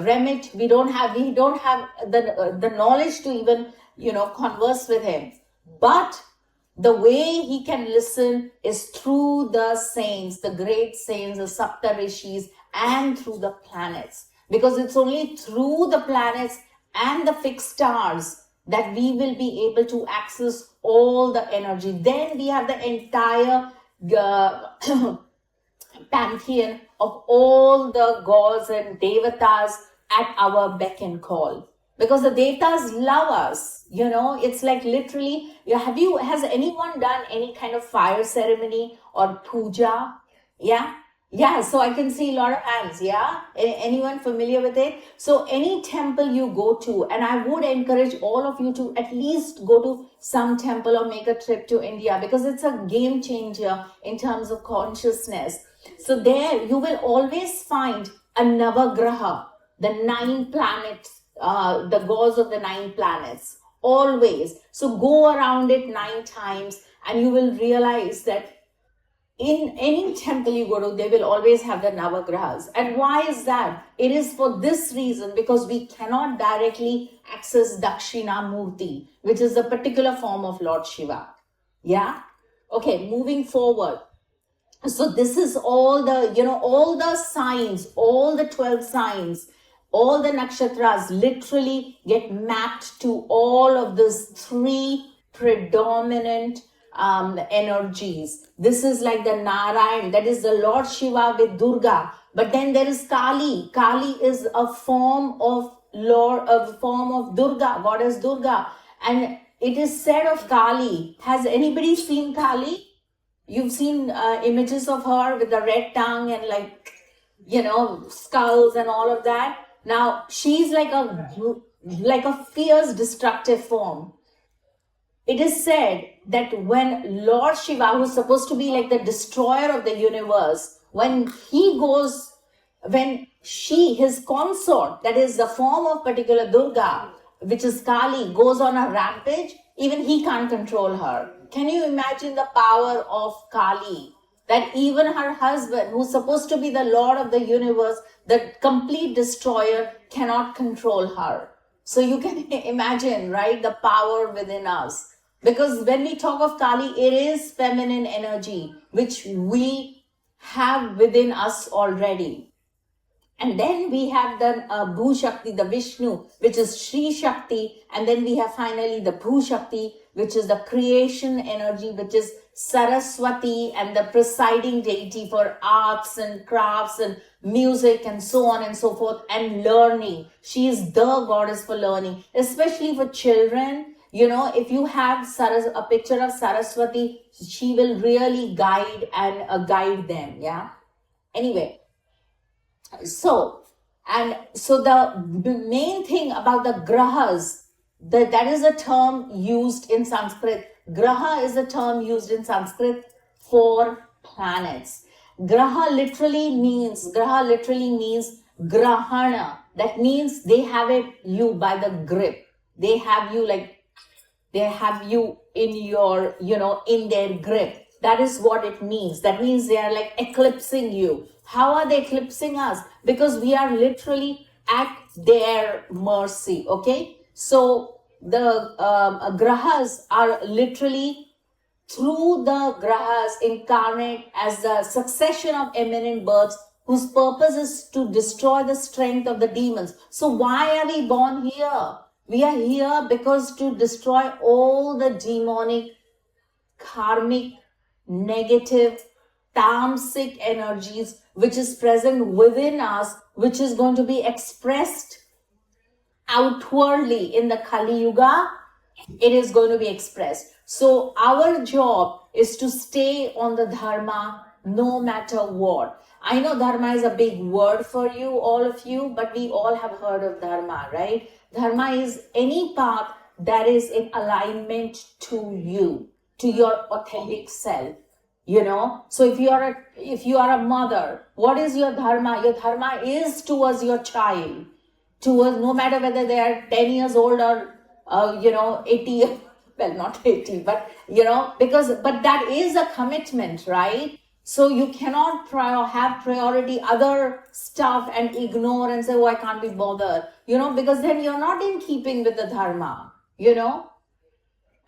remit. We don't have the knowledge to even, converse with him. But the way he can listen is through the saints, the great saints, the Sapta Rishis, and through the planets. Because it's only through the planets and the fixed stars that we will be able to access all the energy. Then we have the entire pantheon of all the gods and devatas at our beck and call. Because the devatas love us, it's like literally, has anyone done any kind of fire ceremony or puja? Yeah? Yeah, so I can see a lot of hands, yeah? Anyone familiar with it? So any temple you go to, and I would encourage all of you to at least go to some temple or make a trip to India, because it's a game changer in terms of consciousness. So there you will always find a Navagraha, the 9 planets, the gods of the 9 planets, always. So go around it 9 times and you will realize that in any temple you go to, they will always have the Navagrahas. And why is that? It is for this reason, because we cannot directly access Dakshinamurti, which is a particular form of Lord Shiva. Yeah? Okay, moving forward. So this is all the signs, all the 12 signs, all the nakshatras literally get mapped to all of these 3 predominant energies. This is like the Narayan, that is the Lord Shiva with Durga. But then there is Kali. Kali is a form of Durga, goddess Durga. And it is said of Kali. Has anybody seen Kali? You've seen images of her with the red tongue and skulls and all of that. Now she's like a fierce destructive form. It is said that when Lord Shiva, who's supposed to be like the destroyer of the universe, his consort, that is the form of particular Durga, which is Kali, goes on a rampage, even he can't control her. Can you imagine the power of Kali? That even her husband, who's supposed to be the Lord of the universe, the complete destroyer, cannot control her. So you can imagine, right, the power within us. Because when we talk of Kali, it is feminine energy, which we have within us already. And then we have the Bhu Shakti, the Vishnu, which is Shri Shakti. And then we have finally the Bhu Shakti, which is the creation energy, which is Saraswati, and the presiding deity for arts and crafts and music and so on and so forth, and learning. She is the goddess for learning, especially for children. if you have a picture of Saraswati, she will really guide them. Yeah. Anyway, so the main thing about the grahas, that is a term used in Sanskrit. Graha is a term used in Sanskrit for planets. Graha literally means grahana. That means they have you by the grip. They have you in their grip. That is what it means. That means they are like eclipsing you. How are they eclipsing us? Because we are literally at their mercy. Okay, so the grahas are literally, through the grahas, incarnate as a succession of eminent births whose purpose is to destroy the strength of the demons. So why are we born here? We are here because to destroy all the demonic, karmic, negative, tamasic energies which is present within us, which is going to be expressed outwardly in the Kali Yuga. It is going to be expressed. So our job is to stay on the dharma no matter what. I know dharma is a big word for you, all of you, but we all have heard of dharma, right? Dharma is any path that is in alignment to you, to your authentic self. So if you are a mother, what is your dharma? Your dharma is towards your child, towards, no matter whether they are 10 years old or 80, well, not 80, but but that is a commitment, right? So you cannot have priority other stuff and ignore and say, oh, I can't be bothered, because then you're not in keeping with the dharma,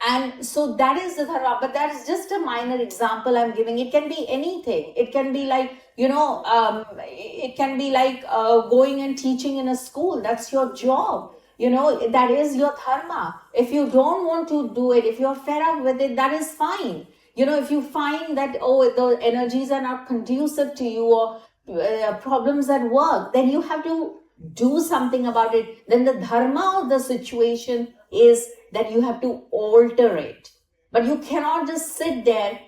And so that is the dharma, but that is just a minor example I'm giving. It can be anything. It can be like, it can be like going and teaching in a school. That's your job. That is your dharma. If you don't want to do it, if you're fed up with it, that is fine. If you find that, the energies are not conducive to you, or problems at work, then you have to do something about it. Then the dharma of the situation is that you have to alter it. But you cannot just sit there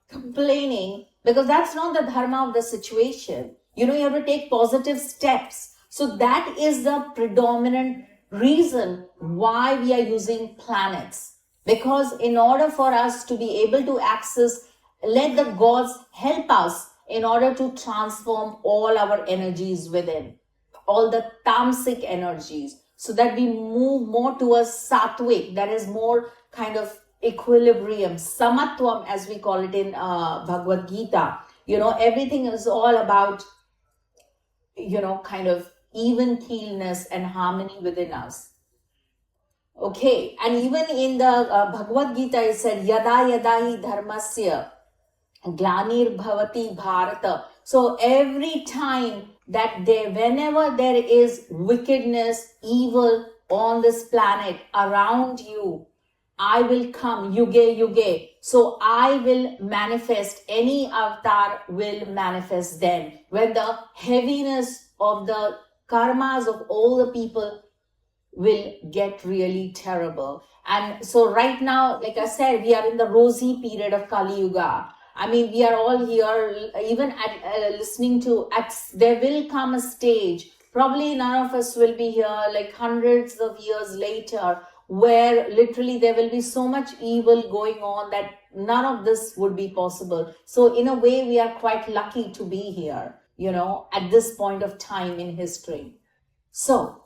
complaining, because that's not the dharma of the situation. You have to take positive steps. So that is the predominant reason why we are using planets. Because in order for us to be able to access, let the gods help us in order to transform all our energies within, all the tamasic energies, so that we move more towards sattvic, that is more kind of equilibrium, samatvam as we call it in Bhagavad Gita. Everything is all about, kind of even keelness and harmony within us. Okay, and even in the Bhagavad Gita it said, yada yada hi dharmasya glanir bhavati bharata. So every time that whenever there is wickedness, evil on this planet around you, I will come, yuge yuge. So I will manifest, any avatar will manifest then. When the heaviness of the karmas of all the people will get really terrible. And so right now, like I said, we are in the rosy period of Kali Yuga. I mean, we are all here, even at listening to, there will come a stage, probably none of us will be here, like hundreds of years later, where literally there will be so much evil going on that none of this would be possible. So in a way, we are quite lucky to be here, at this point of time in history. So,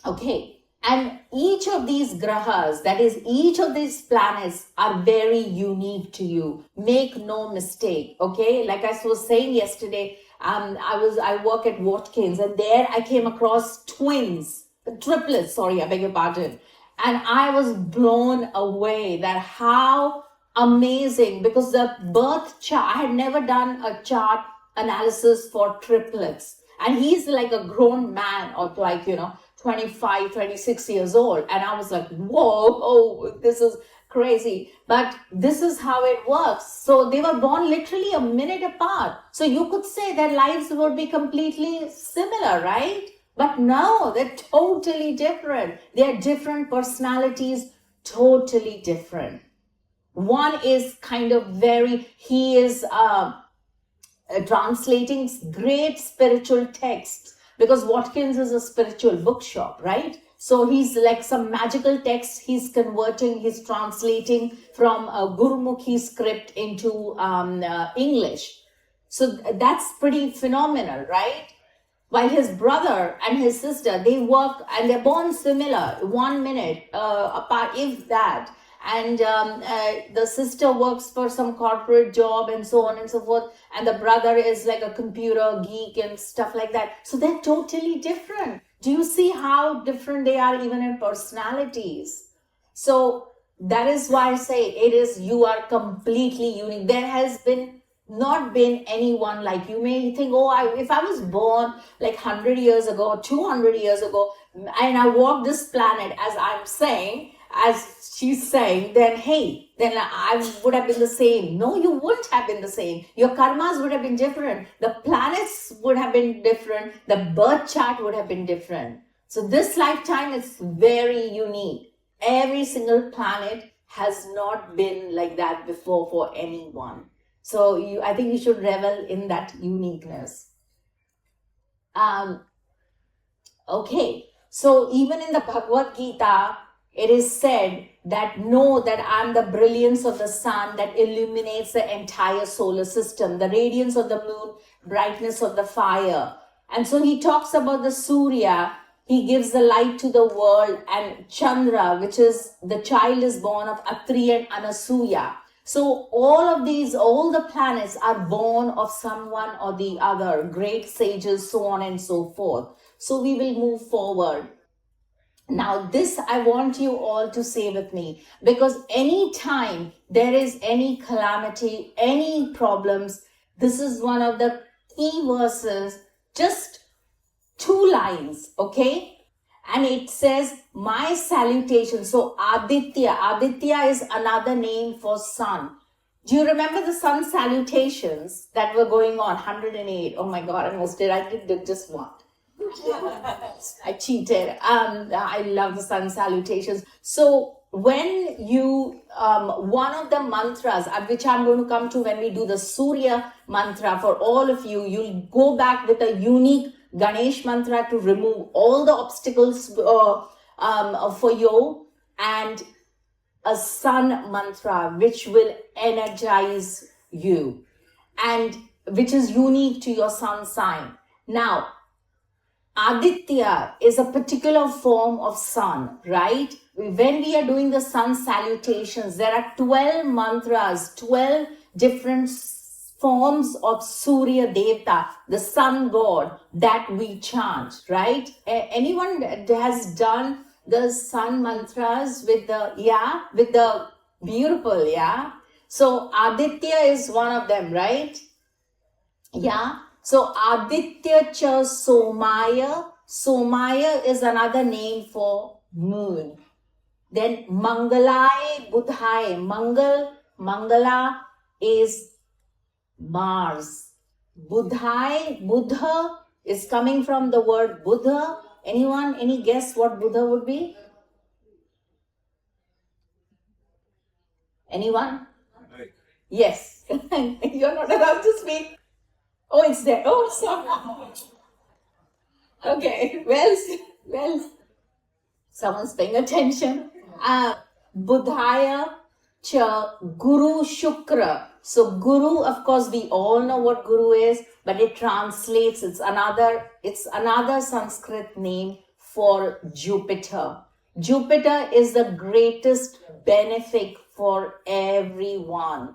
okay. And each of these grahas, that is, each of these planets are very unique to you. Make no mistake, okay? Like I was saying yesterday, I work at Watkins, and there I came across triplets, I beg your pardon. And I was blown away that how amazing, because the birth chart, I had never done a chart analysis for triplets. And he's like a grown man of 25, 26 years old. And I was like, whoa, this is crazy. But this is how it works. So they were born literally a minute apart. So you could say their lives would be completely similar, right? But no, they're totally different. They're different personalities, totally different. One is kind of he is translating great spiritual texts, because Watkins is a spiritual bookshop, right? So he's like some magical text he's converting, he's translating from a Gurumukhi script into English. So that's pretty phenomenal, right? While his brother and his sister, they work and they're born similar, 1 minute apart, if that. And the sister works for some corporate job and so on and so forth. And the brother is like a computer geek and stuff like that. So they're totally different. Do you see how different they are even in personalities? So that is why I say you are completely unique. There has not been anyone like you. May think, if I was born like 100 years ago, 200 years ago, and I walk this planet as she's saying, then I would have been the same. No, you wouldn't have been the same. Your karmas would have been different. The planets would have been different. The birth chart would have been different. So this lifetime is very unique. Every single planet has not been like that before for anyone. So I think you should revel in that uniqueness. Okay, so even in the Bhagavad Gita, it is said that know that I'm the brilliance of the sun that illuminates the entire solar system, the radiance of the moon, brightness of the fire. And so he talks about the Surya, he gives the light to the world, and Chandra, which is the child is born of Atri and Anasuya. So all the planets are born of someone or the other, great sages, so on and so forth. So we will move forward. Now this I want you all to say with me, because anytime there is any calamity, any problems, this is one of the key verses, just 2 lines, okay? And it says, my salutation. So Aditya is another name for sun. Do you remember the sun salutations that were going on? 108. Oh my God, I did just one. I cheated. I love the sun salutations. So when you, one of the mantras, which I'm going to come to when we do the Surya mantra for all of you, you'll go back with a unique Ganesh mantra to remove all the obstacles for you, and a sun mantra which will energize you and which is unique to your sun sign. Now, Aditya is a particular form of sun, right? When we are doing the sun salutations, there are 12 mantras, 12 different forms of Surya Devta, the sun god, that we chant, right? Anyone has done the sun mantras with the beautiful, yeah? So Aditya is one of them, right? Yeah. So Aditya cha Somaya. Somaya is another name for moon. Then Mangalai Budhai. Mangala is Mars. Buddha is coming from the word Buddha. Anyone, any guess what Buddha would be? Anyone? Yes. You're not allowed to speak. Oh, it's there. Oh, sorry. Okay. Well, someone's paying attention. Budhaya cha Guru Shukra. So Guru, of course, we all know what Guru is, but it translates, it's another Sanskrit name for Jupiter. Jupiter is the greatest benefic for everyone.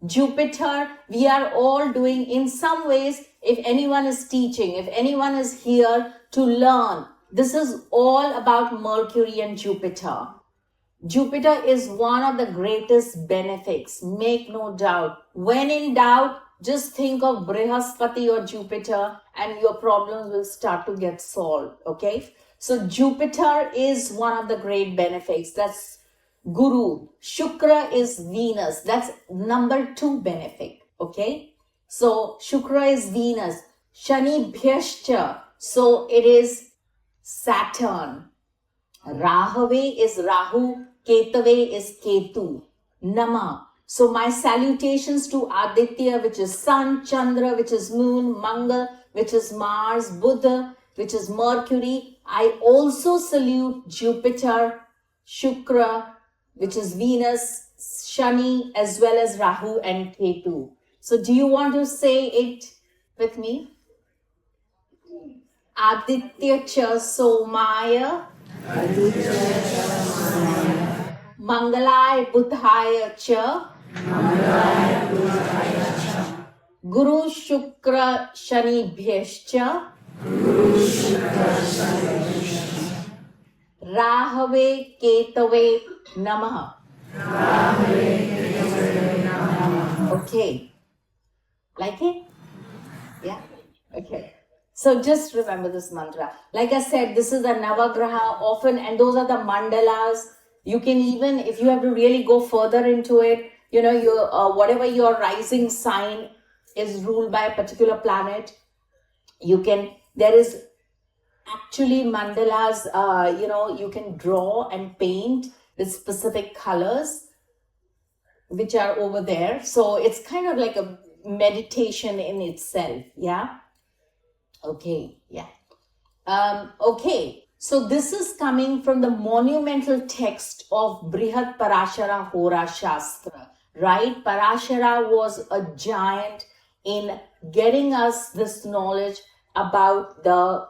Jupiter, we are all doing in some ways, if anyone is teaching, if anyone is here to learn, this is all about Mercury and Jupiter. Jupiter is one of the greatest benefics, make no doubt. When in doubt, just think of Brihaspati or Jupiter and your problems will start to get solved, okay? So Jupiter is one of the great benefics. That's Guru. Shukra is Venus. That's number 2 benefic, okay? So Shukra is Venus. Shani Bhyascha. So it is Saturn. Rahave is Rahu, Ketave is Ketu. Nama. So my salutations to Aditya, which is Sun, Chandra, which is Moon, Mangal, which is Mars, Buddha, which is Mercury. I also salute Jupiter, Shukra, which is Venus, Shani, as well as Rahu and Ketu. So do you want to say it with me? Aditya cha Somaya, Mangalaya Budhaya cha, Guru Shukra Shani Bhyascha, Rahave Ketave Namaha. Okay. Like it? Yeah? Okay. So just remember this mantra. Like I said, this is the Navagraha often, and those are the mandalas. You can even, if you have to really go further into it, you know, whatever your rising sign is ruled by a particular planet, there is actually mandalas, you can draw and paint with specific colors, which are over there. So it's kind of like a meditation in itself. Yeah. Okay. Yeah. Okay. So this is coming from the monumental text of Brihad Parashara Hora Shastra, right? Parashara was a giant in getting us this knowledge about the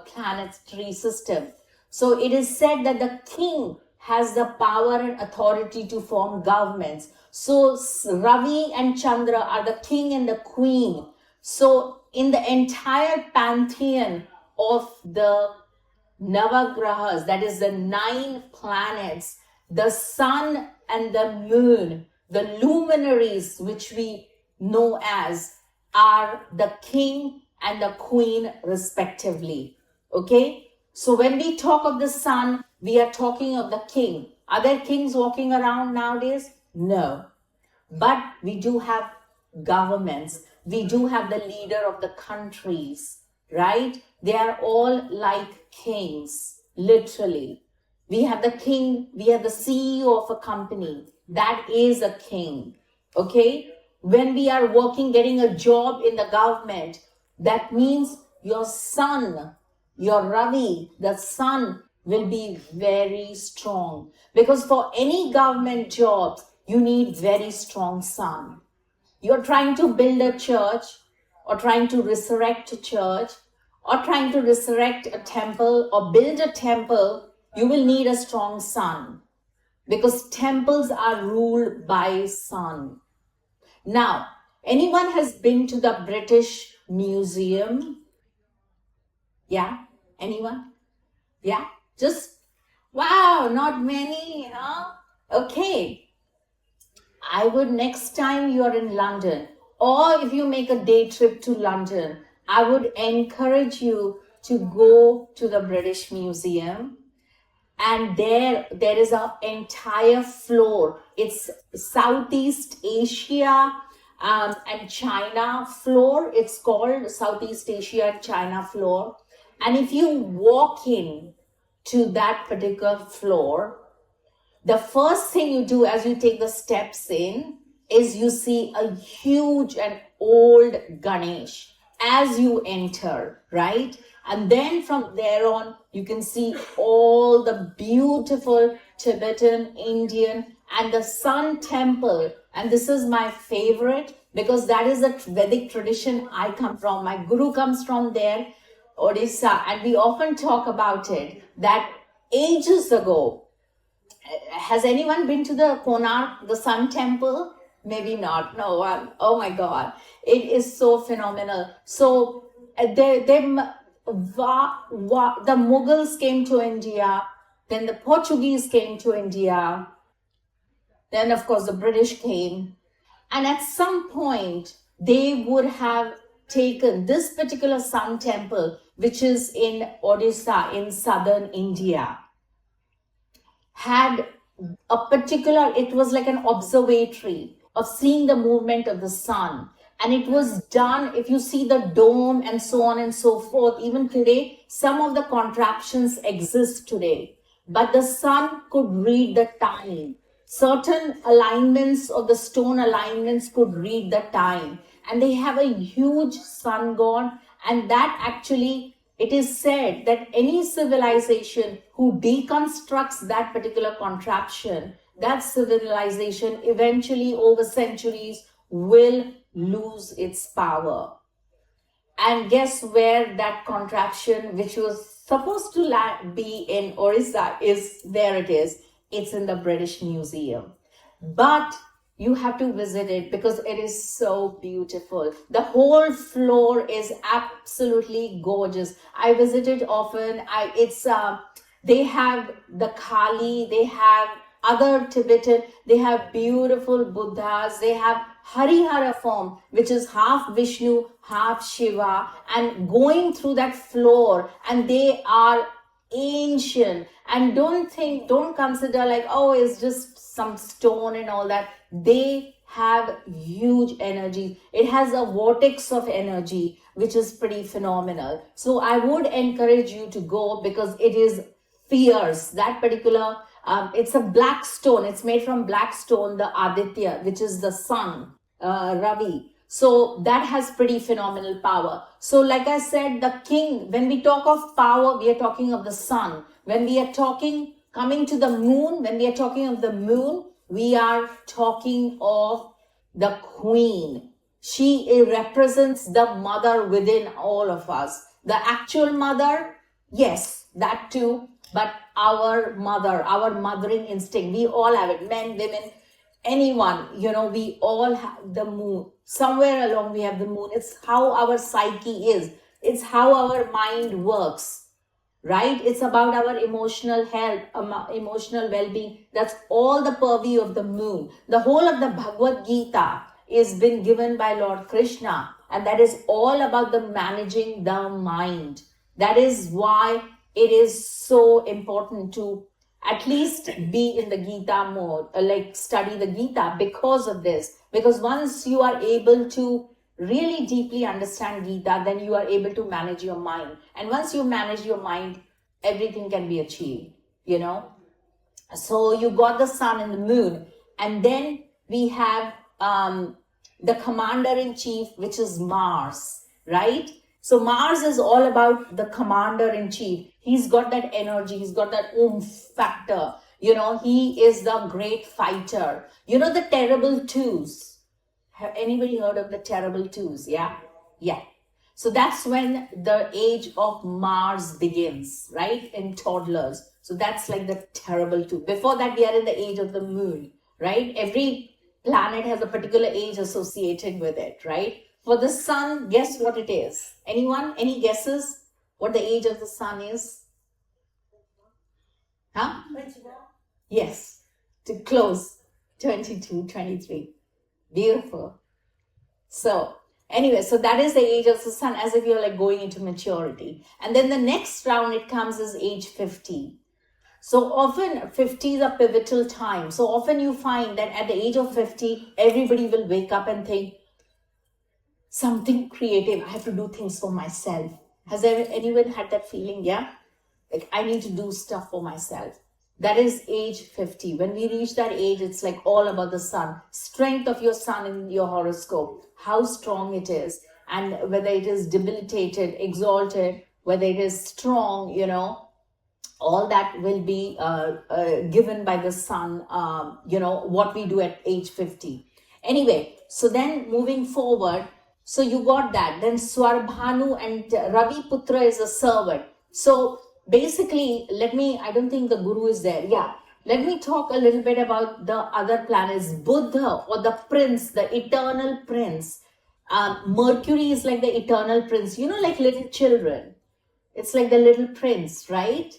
planetary system. So it is said that the king has the power and authority to form governments. So Ravi and Chandra are the king and the queen. So in the entire pantheon of the Navagrahas, that is the 9 planets, the sun and the moon, the luminaries which we know as, are the king and the queen respectively. Okay? So when we talk of the sun, we are talking of the king. Are there kings walking around nowadays? No. But we do have governments. We do have the leader of the countries, right? They are all like kings, literally. We have the king, we have the CEO of a company. That is a king, okay? When we are working, getting a job in the government, that means your sun, your Ravi, the sun will be very strong. Because for any government job, you need very strong sun. You're trying to build a church, or trying to resurrect a church, or trying to resurrect a temple, or build a temple, you will need a strong sun. Because temples are ruled by sun. Now, anyone has been to the British Museum? Yeah? Anyone? Yeah? Just, wow, not many, huh? Okay. I would, next time you're in London, or if you make a day trip to London, I would encourage you to go to the British Museum. And there is an entire floor. It's Southeast Asia and China floor. It's called Southeast Asia and China floor. And if you walk in to that particular floor, the first thing you do as you take the steps in is you see a huge and old Ganesh as you enter, right? And then from there on, you can see all the beautiful Tibetan, Indian, and the Sun Temple. And this is my favorite because that is the Vedic tradition I come from. My guru comes from there, Odisha, and we often talk about it, that ages ago, has anyone been to the Konark, the Sun Temple? Maybe not. No one. Oh my God. It is so phenomenal. So the Mughals came to India. Then the Portuguese came to India. Then, of course, the British came. And at some point, they would have taken this particular Sun Temple, which is in Odisha, in southern India, had a particular, it was like an observatory of seeing the movement of the sun. And it was done, if you see the dome and so on and so forth, even today, some of the contraptions exist today. But the sun could read the time. Certain alignments of the stone alignments could read the time. And they have a huge sun god. And that actually, it is said that any civilization who deconstructs that particular contraption, that civilization eventually over centuries will lose its power. And guess where that contraption, which was supposed to be in Orissa, is? There it is. It's in the British Museum. But you have to visit it because it is so beautiful. The whole floor is absolutely gorgeous. I visit it often. They have the Kali, they have other Tibetan, they have beautiful Buddhas, they have Harihara form, which is half Vishnu, half Shiva, and going through that floor, and they are ancient. And don't consider like, oh, it's just some stone and all that. They have huge energy. It has a vortex of energy, which is pretty phenomenal. So I would encourage you to go because it is fierce. That particular, it's a black stone. It's made from black stone, the Aditya, which is the sun, Ravi. So that has pretty phenomenal power. So like I said, the king, when we talk of power, we are talking of the sun. When we are coming to the moon, when we are talking of the moon, we are talking of the queen. She represents the mother within all of us. The actual mother, yes, that too. But our mother, our mothering instinct, we all have it. Men, women, anyone, we all have the moon. Somewhere along we have the moon. It's how our psyche is. It's how our mind works, right? It's about our emotional health, emotional well-being. That's all the purview of the moon. The whole of the Bhagavad Gita is been given by Lord Krishna. And that is all about the managing the mind. That is why it is so important to at least be in the Gita mode, like study the Gita because of this. Because once you are able to really deeply understand Gita, then you are able to manage your mind. And once you manage your mind, everything can be achieved, So you got the sun and the moon. And then we have the commander-in-chief, which is Mars, right? So Mars is all about the commander-in-chief. He's got that energy. He's got that oomph factor. He is the great fighter. The terrible twos. Have anybody heard of the terrible twos? Yeah? Yeah. So that's when the age of Mars begins, right? In toddlers. So that's like the terrible two. Before that, we are in the age of the moon, right? Every planet has a particular age associated with it, right? For the sun, guess what it is? Anyone? Any guesses what the age of the sun is? Huh? 21. Yes. To close. 22, 23. Beautiful. So, anyway, so that is the age of the sun, as if you're like going into maturity. And then the next round it comes is age 50. So often 50 is a pivotal time. So often you find that at the age of 50, everybody will wake up and think, something creative. I have to do things for myself. Has anyone had that feeling? Yeah? Like, I need to do stuff for myself. That is age 50. When we reach that age, it's like all about the sun. Strength of your sun in your horoscope. How strong it is. And whether it is debilitated, exalted, whether it is strong, all that will be given by the sun, what we do at age 50. Anyway, so then moving forward, so you got that. Then Swarbhanu and Ravi Putra is a servant. So basically, I don't think the guru is there. Yeah. Let me talk a little bit about the other planets. Buddha, or the prince, the eternal prince. Mercury is like the eternal prince. Like little children. It's like the little prince, right?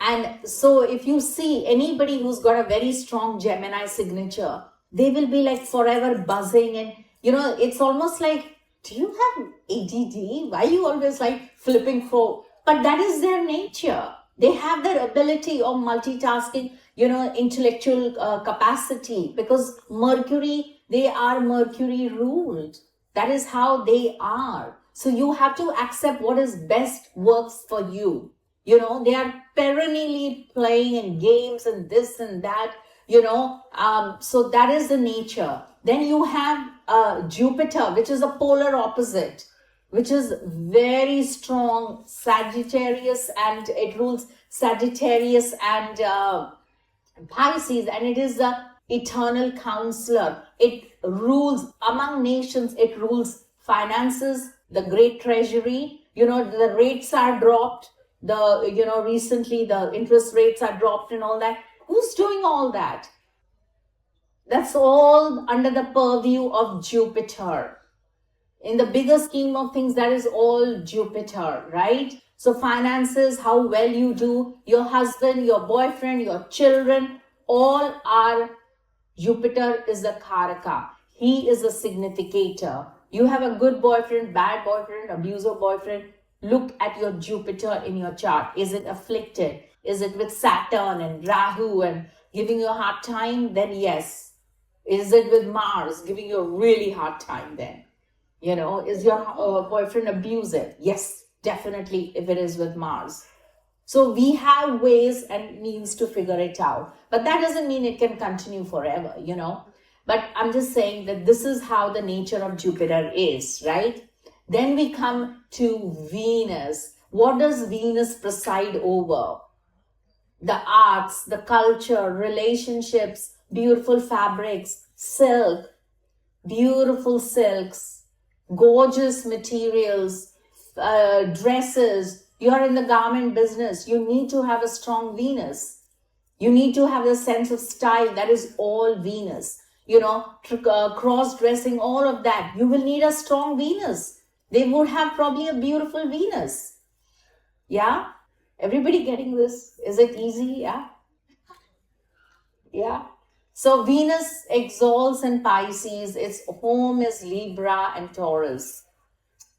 And so if you see anybody who's got a very strong Gemini signature, they will be like forever buzzing and, it's almost like, do you have ADD? Why are you always like flipping for? But that is their nature. They have their ability of multitasking, intellectual capacity, because Mercury, they are Mercury ruled. That is how they are. So you have to accept what is best works for you. They are perennially playing in games and this and that, so that is the nature. Then you have Jupiter, which is a polar opposite, which is very strong Sagittarius, and it rules Sagittarius and Pisces, and it is the eternal counselor. It rules among nations, it rules finances, the great treasury. The rates are dropped. Recently the interest rates are dropped and all that. Who's doing all that? That's all under the purview of Jupiter. In the bigger scheme of things, that is all Jupiter, right? So finances, how well you do, your husband, your boyfriend, your children, all are, Jupiter is the Karaka. He is a significator. You have a good boyfriend, bad boyfriend, abuser boyfriend, look at your Jupiter in your chart. Is it afflicted? Is it with Saturn and Rahu and giving you a hard time? Then yes. Is it with Mars giving you a really hard time then? Is your boyfriend abusive? Yes, definitely, if it is with Mars. So we have ways and means to figure it out. But that doesn't mean it can continue forever, But I'm just saying that this is how the nature of Jupiter is, right? Then we come to Venus. What does Venus preside over? The arts, the culture, relationships, beautiful fabrics, silk, beautiful silks, gorgeous materials, dresses. You are in the garment business. You need to have a strong Venus. You need to have the sense of style. That is all Venus. Cross-dressing, all of that. You will need a strong Venus. They would have probably a beautiful Venus. Yeah? Everybody getting this? Is it easy? Yeah? Yeah? So Venus exalts in Pisces. Its home is Libra and Taurus.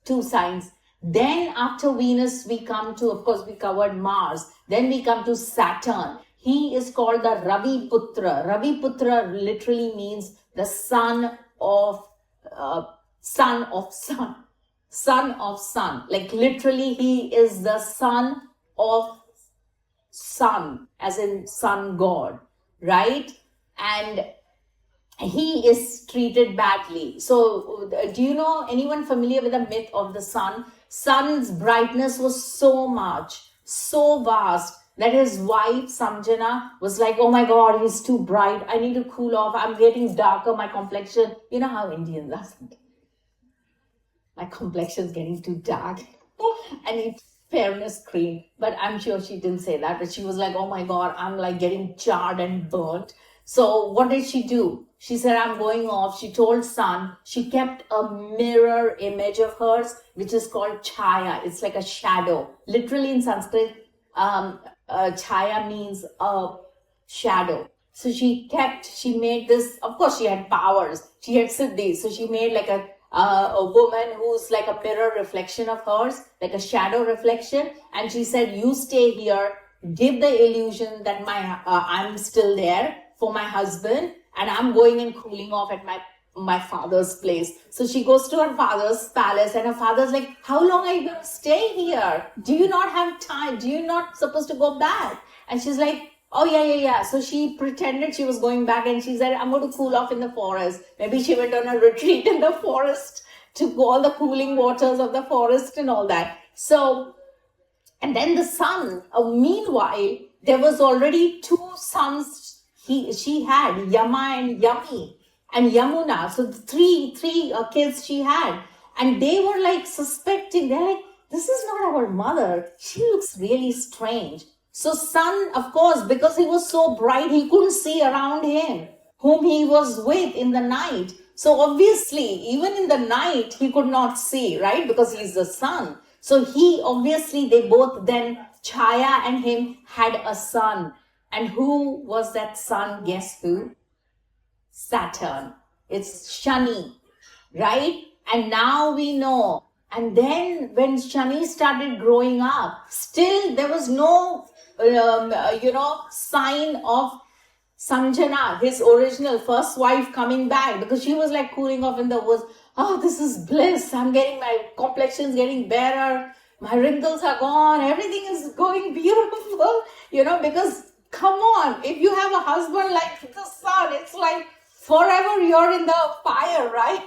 2 signs. Then after Venus, we come to, of course, we covered Mars. Then we come to Saturn. He is called the Ravi Putra. Ravi Putra literally means the son of sun. Son of sun. Like literally, he is the son of sun, as in sun god, right? And he is treated badly. So do you know anyone familiar with the myth of the sun? Sun's brightness was so much, so vast, that his wife Samjana was like, oh my God, he's too bright. I need to cool off. I'm getting darker, my complexion. You know how Indians are. My complexion's getting too dark. I need fairness cream. But I'm sure she didn't say that. But she was like, oh my God, I'm like getting charred and burnt. So what did she do? She said, I'm going off. She told Sun. She kept a mirror image of hers, which is called Chaya. It's like a shadow. Literally in Sanskrit, Chaya means a shadow. So she made this, of course she had powers. She had siddhis. So she made like a woman who's like a mirror reflection of hers, like a shadow reflection. And she said, you stay here, give the illusion that I'm still there for my husband, and I'm going and cooling off at my father's place. So she goes to her father's palace, and her father's like, how long are you going to stay here? Do you not have time? Do you not supposed to go back? And she's like, oh yeah. So she pretended she was going back, and she said, I'm going to cool off in the forest. Maybe she went on a retreat in the forest to go all the cooling waters of the forest and all that. So, and then the sun, meanwhile, there was already 2 sons she had, Yama and Yami and Yamuna. So the three kids she had. And they were like suspecting, they're like, this is not our mother. She looks really strange. So Sun, of course, because he was so bright, he couldn't see around him whom he was with in the night. So obviously, even in the night, he could not see, right? Because he's the sun. So they both then, Chaya and him had a son. And who was that son? Guess who? Saturn. It's Shani, right? And now we know. And then when Shani started growing up, still there was no, sign of Sanjana, his original first wife, coming back, because she was like cooling off in the woods. oh, this is bliss. My complexion's getting better. My wrinkles are gone. Everything is going beautiful, because come on, if you have a husband like the sun, it's like forever you're in the fire, right?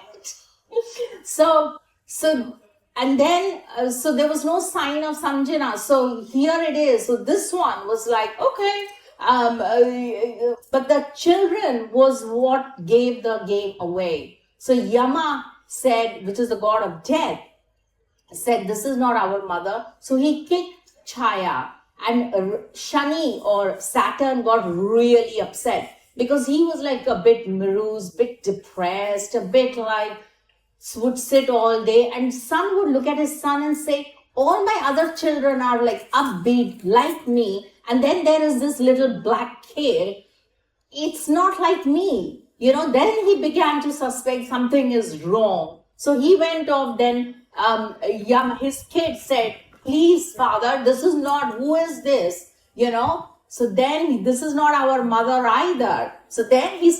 So, so, and then, so there was no sign of Samjana. So here it is. So this one was like, okay, but the children was what gave the game away. So Yama said, which is the god of death, said, this is not our mother. So he kicked Chaya, and Shani or Saturn got really upset because he was like a bit morose, bit depressed, a bit like would sit all day, and son would look at his son and say, all my other children are like upbeat like me, and then there is this little black kid, it's not like me, then he began to suspect something is wrong. So he went off. Then his kid said, please father, this is not, who is this, so then this is not our mother either. So then he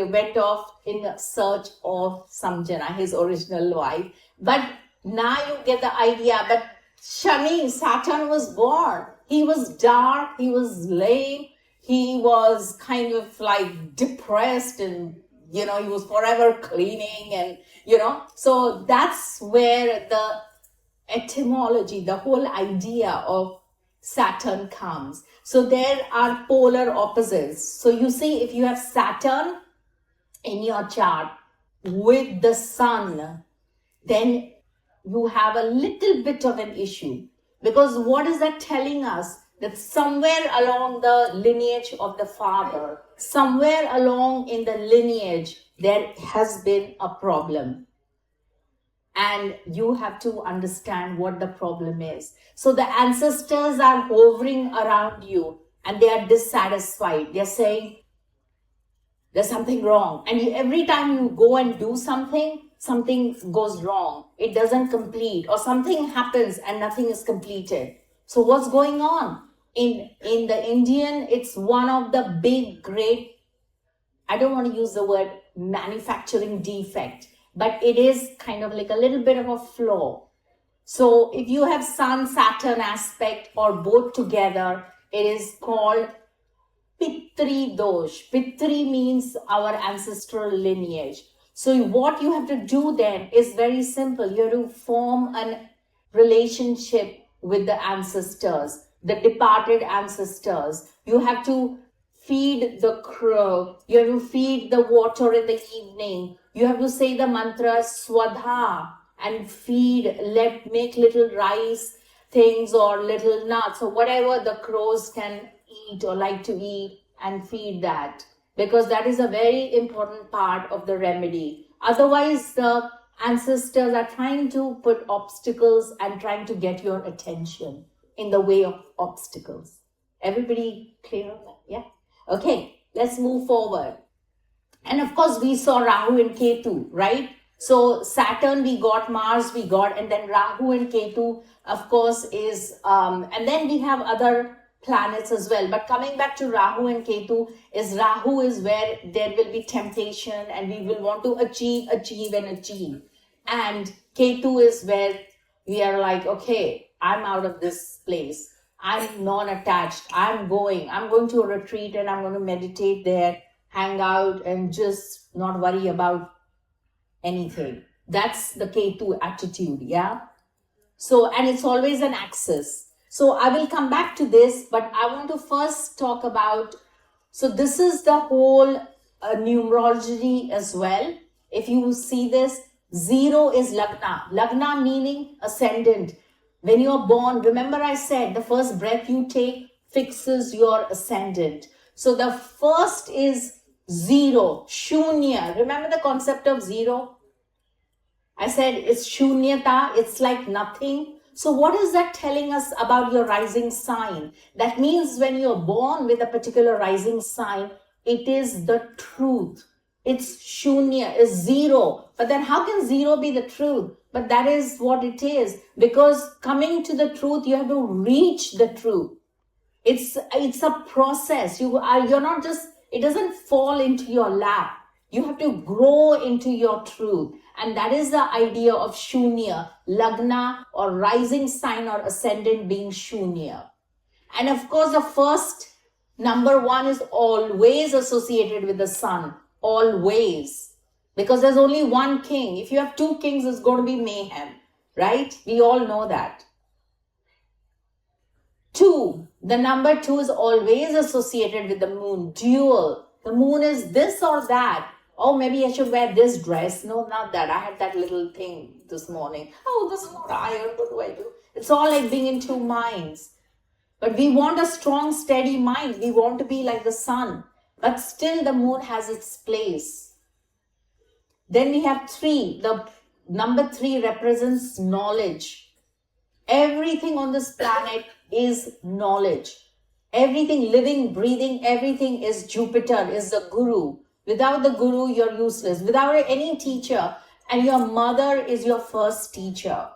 went off in search of Samjana, his original wife. But now you get the idea. But Shani, Saturn was born. He was dark, he was lame, he was kind of like depressed, and he was forever cleaning, and so that's where the etymology, the whole idea of Saturn comes. So there are polar opposites. So you see, if you have Saturn in your chart with the sun, then you have a little bit of an issue. Because what is that telling us? That somewhere along the lineage of the father, somewhere along in the lineage, there has been a problem. And you have to understand what the problem is. So the ancestors are hovering around you and they are dissatisfied. They're saying, there's something wrong. And every time you go and do something, something goes wrong. It doesn't complete, or something happens and nothing is completed. So what's going on? In the Indian, it's one of the big, great, I don't want to use the word manufacturing defect, but it is kind of like a little bit of a flaw. So if you have Sun, Saturn aspect or both together, it is called Pitri Dosh. Pitri means our ancestral lineage. So what you have to do then is very simple. You have to form a relationship with the ancestors, the departed ancestors. You have to feed the crow. You have to feed the water in the evening. You have to say the mantra Swadha and feed, make little rice things or little nuts or whatever the crows can eat or like to eat, and feed that, because that is a very important part of the remedy. Otherwise, the ancestors are trying to put obstacles and trying to get your attention in the way of obstacles. Everybody clear on that? Yeah? Okay, let's move forward. And of course, we saw Rahu and Ketu, right? So Saturn we got, Mars we got, and then Rahu and Ketu, of course, is, and then we have other planets as well. But coming back to Rahu and Ketu, Rahu is where there will be temptation and we will want to achieve. And Ketu is where we are like, okay, I'm out of this place. I'm non-attached. I'm going to a retreat and I'm going to meditate there, hang out and just not worry about anything. That's the Ketu attitude, yeah? So, and it's always an axis. So I will come back to this, but I want to first talk about, so this is the whole numerology as well. If you see this, 0 is Lagna. Lagna meaning ascendant. When you're born, remember I said the first breath you take fixes your ascendant. So the first is 0, Shunya. Remember the concept of 0? I said it's Shunyata, it's like nothing. So what is that telling us about your rising sign? That means when you're born with a particular rising sign, it is the truth. It's Shunya, is 0. But then how can 0 be the truth? But that is what it is. Because coming to the truth, you have to reach the truth. It's a process. You're not just, it doesn't fall into your lap. You have to grow into your truth. And that is the idea of Shunya, Lagna or rising sign or ascendant being Shunya. And of course, the first number 1 is always associated with the sun. Always. Because there's only one king. If you have 2 kings, it's going to be mayhem. Right? We all know that. 2. The number 2 is always associated with the moon. Dual. The moon is this or that. Oh, maybe I should wear this dress. No, not that. I had that little thing this morning. Oh, this is not iron. What do I do? It's all like being in 2 minds. But we want a strong, steady mind. We want to be like the sun. But still the moon has its place. Then we have 3. The number 3 represents knowledge. Everything on this planet is knowledge. Everything living, breathing, everything is Jupiter, is the guru. Without the guru, you're useless. Without any teacher, and your mother is your first teacher.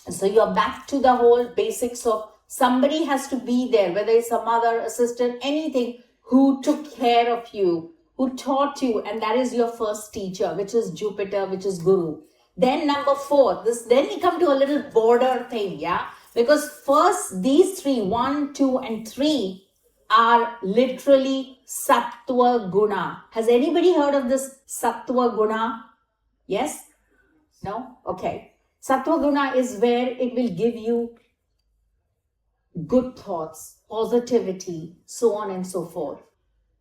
So you're back to the whole basics of somebody has to be there, whether it's a mother, assistant, anything, who took care of you, who taught you, and that is your first teacher, which is Jupiter, which is Guru. Then number 4, then we come to a little border thing, yeah? Because first, these 3, 1, 2, and 3 are literally Sattva Guna. Has anybody heard of this Sattva Guna? Yes? No? Okay. Sattva Guna is where it will give you good thoughts, positivity, so on and so forth.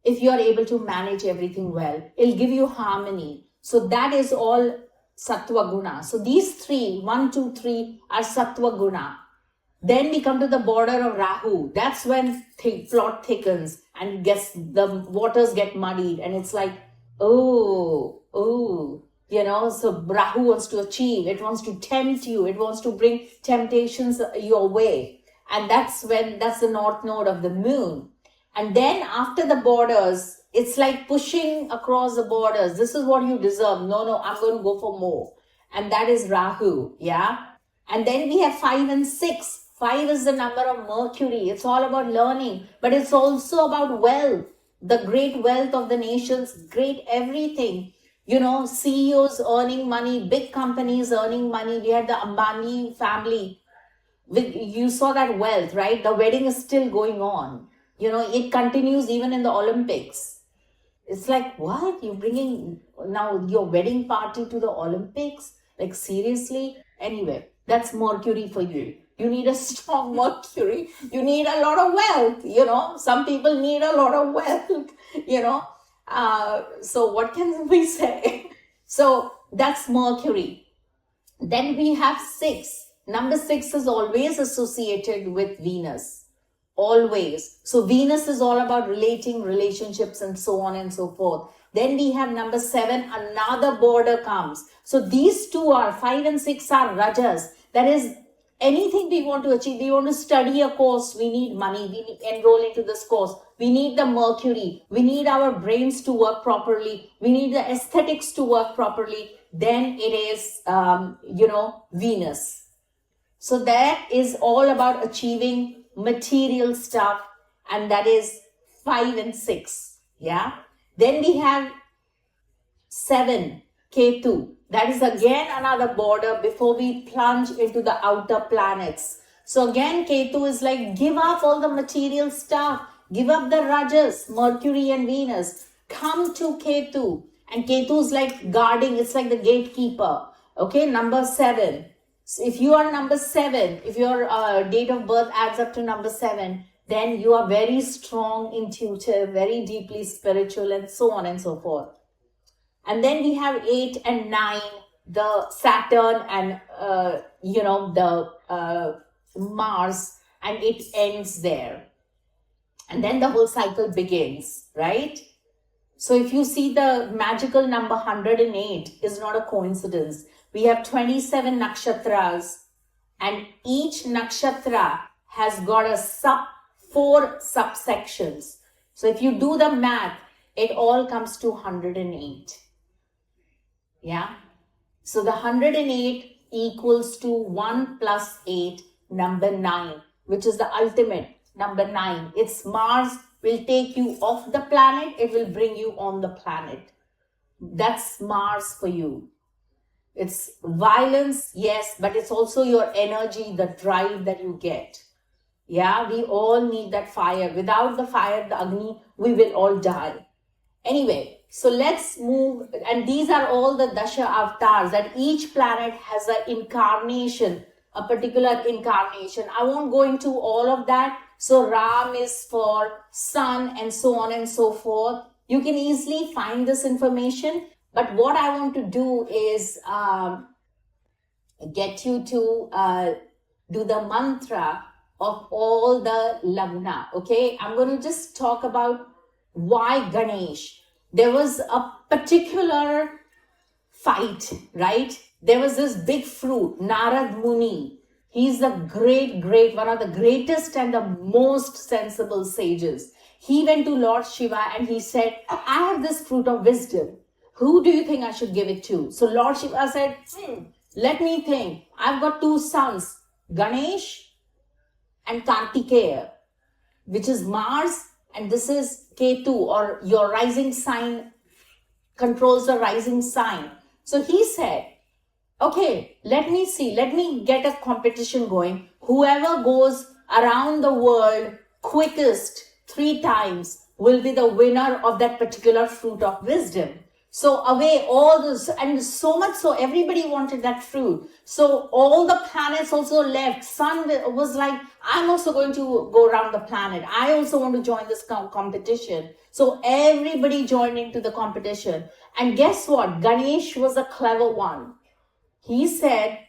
If you are able to manage everything well, it'll give you harmony. So that is all Sattva Guna. So these 3, 1, 2, 3 are Sattva Guna. Then we come to the border of Rahu. That's when plot thickens and the waters get muddied. And it's like, so Rahu wants to achieve. It wants to tempt you. It wants to bring temptations your way. And that's the north node of the moon. And then after the borders, it's like pushing across the borders. This is what you deserve. No, I'm going to go for more. And that is Rahu. Yeah. And then we have 5 and 6. 5 is the number of Mercury. It's all about learning, but it's also about wealth, the great wealth of the nations, great everything. CEOs earning money, big companies earning money. We had the Ambani family. You saw that wealth, right? The wedding is still going on. It continues even in the Olympics. It's like, what? You're bringing now your wedding party to the Olympics? Like, seriously? Anyway, that's Mercury for you. You need a strong Mercury. You need a lot of wealth, Some people need a lot of wealth, So what can we say? So that's Mercury. Then we have 6. Number 6 is always associated with Venus. Always. So Venus is all about relationships and so on and so forth. Then we have number 7, another border comes. So these 2 are, 5 and 6 are Rajas. That is, anything we want to achieve, we want to study a course, we need money, we need enroll into this course, we need the Mercury, we need our brains to work properly, we need the aesthetics to work properly, then it is, Venus. So that is all about achieving material stuff, and that is 5 and 6, yeah. Then we have 7, Ketu. That is again another border before we plunge into the outer planets. So again, Ketu is like, give up all the material stuff. Give up the Rajas, Mercury and Venus. Come to Ketu. And Ketu is like guarding. It's like the gatekeeper. Okay, number 7. So if you are number 7, if your date of birth adds up to number 7, then you are very strong, intuitive, very deeply spiritual, and so on and so forth. And then we have 8 and 9, the Saturn and, the Mars, and it ends there. And then the whole cycle begins, right? So if you see the magical number 108 is not a coincidence. We have 27 nakshatras, and each nakshatra has got 4 subsections. So if you do the math, it all comes to 108. Yeah. So the 108 equals to 1 plus 8, number 9, which is the ultimate number 9. It's Mars will take you off the planet. It will bring you on the planet. That's Mars for you. It's violence, yes, but it's also your energy, the drive that you get. Yeah, we all need that fire. Without the fire, the Agni, we will all die. Anyway, so let's move, and these are all the Dasha avatars, that each planet has an incarnation, a particular incarnation. I won't go into all of that. So Ram is for sun and so on and so forth. You can easily find this information, but what I want to do is get you to do the mantra of all the lagna. Okay, I'm going to just talk about why Ganesh. There was a particular fight, right? There was this big fruit, Narad Muni. He's the great, one of the greatest and the most sensible sages. He went to Lord Shiva and he said, I have this fruit of wisdom. Who do you think I should give it to? So Lord Shiva said, let me think. I've got two sons, Ganesh and Kartikeya, which is Mars, and this is Ketu, or your rising sign controls the rising sign. So he said, okay, let me see, let me get a competition going. Whoever goes around the world quickest 3 times will be the winner of that particular fruit of wisdom. So away all this, and so much so everybody wanted that fruit. So all the planets also left. Sun was like, I'm also going to go around the planet. I also want to join this competition. So everybody joined into the competition. And guess what? Ganesh was a clever one. He said,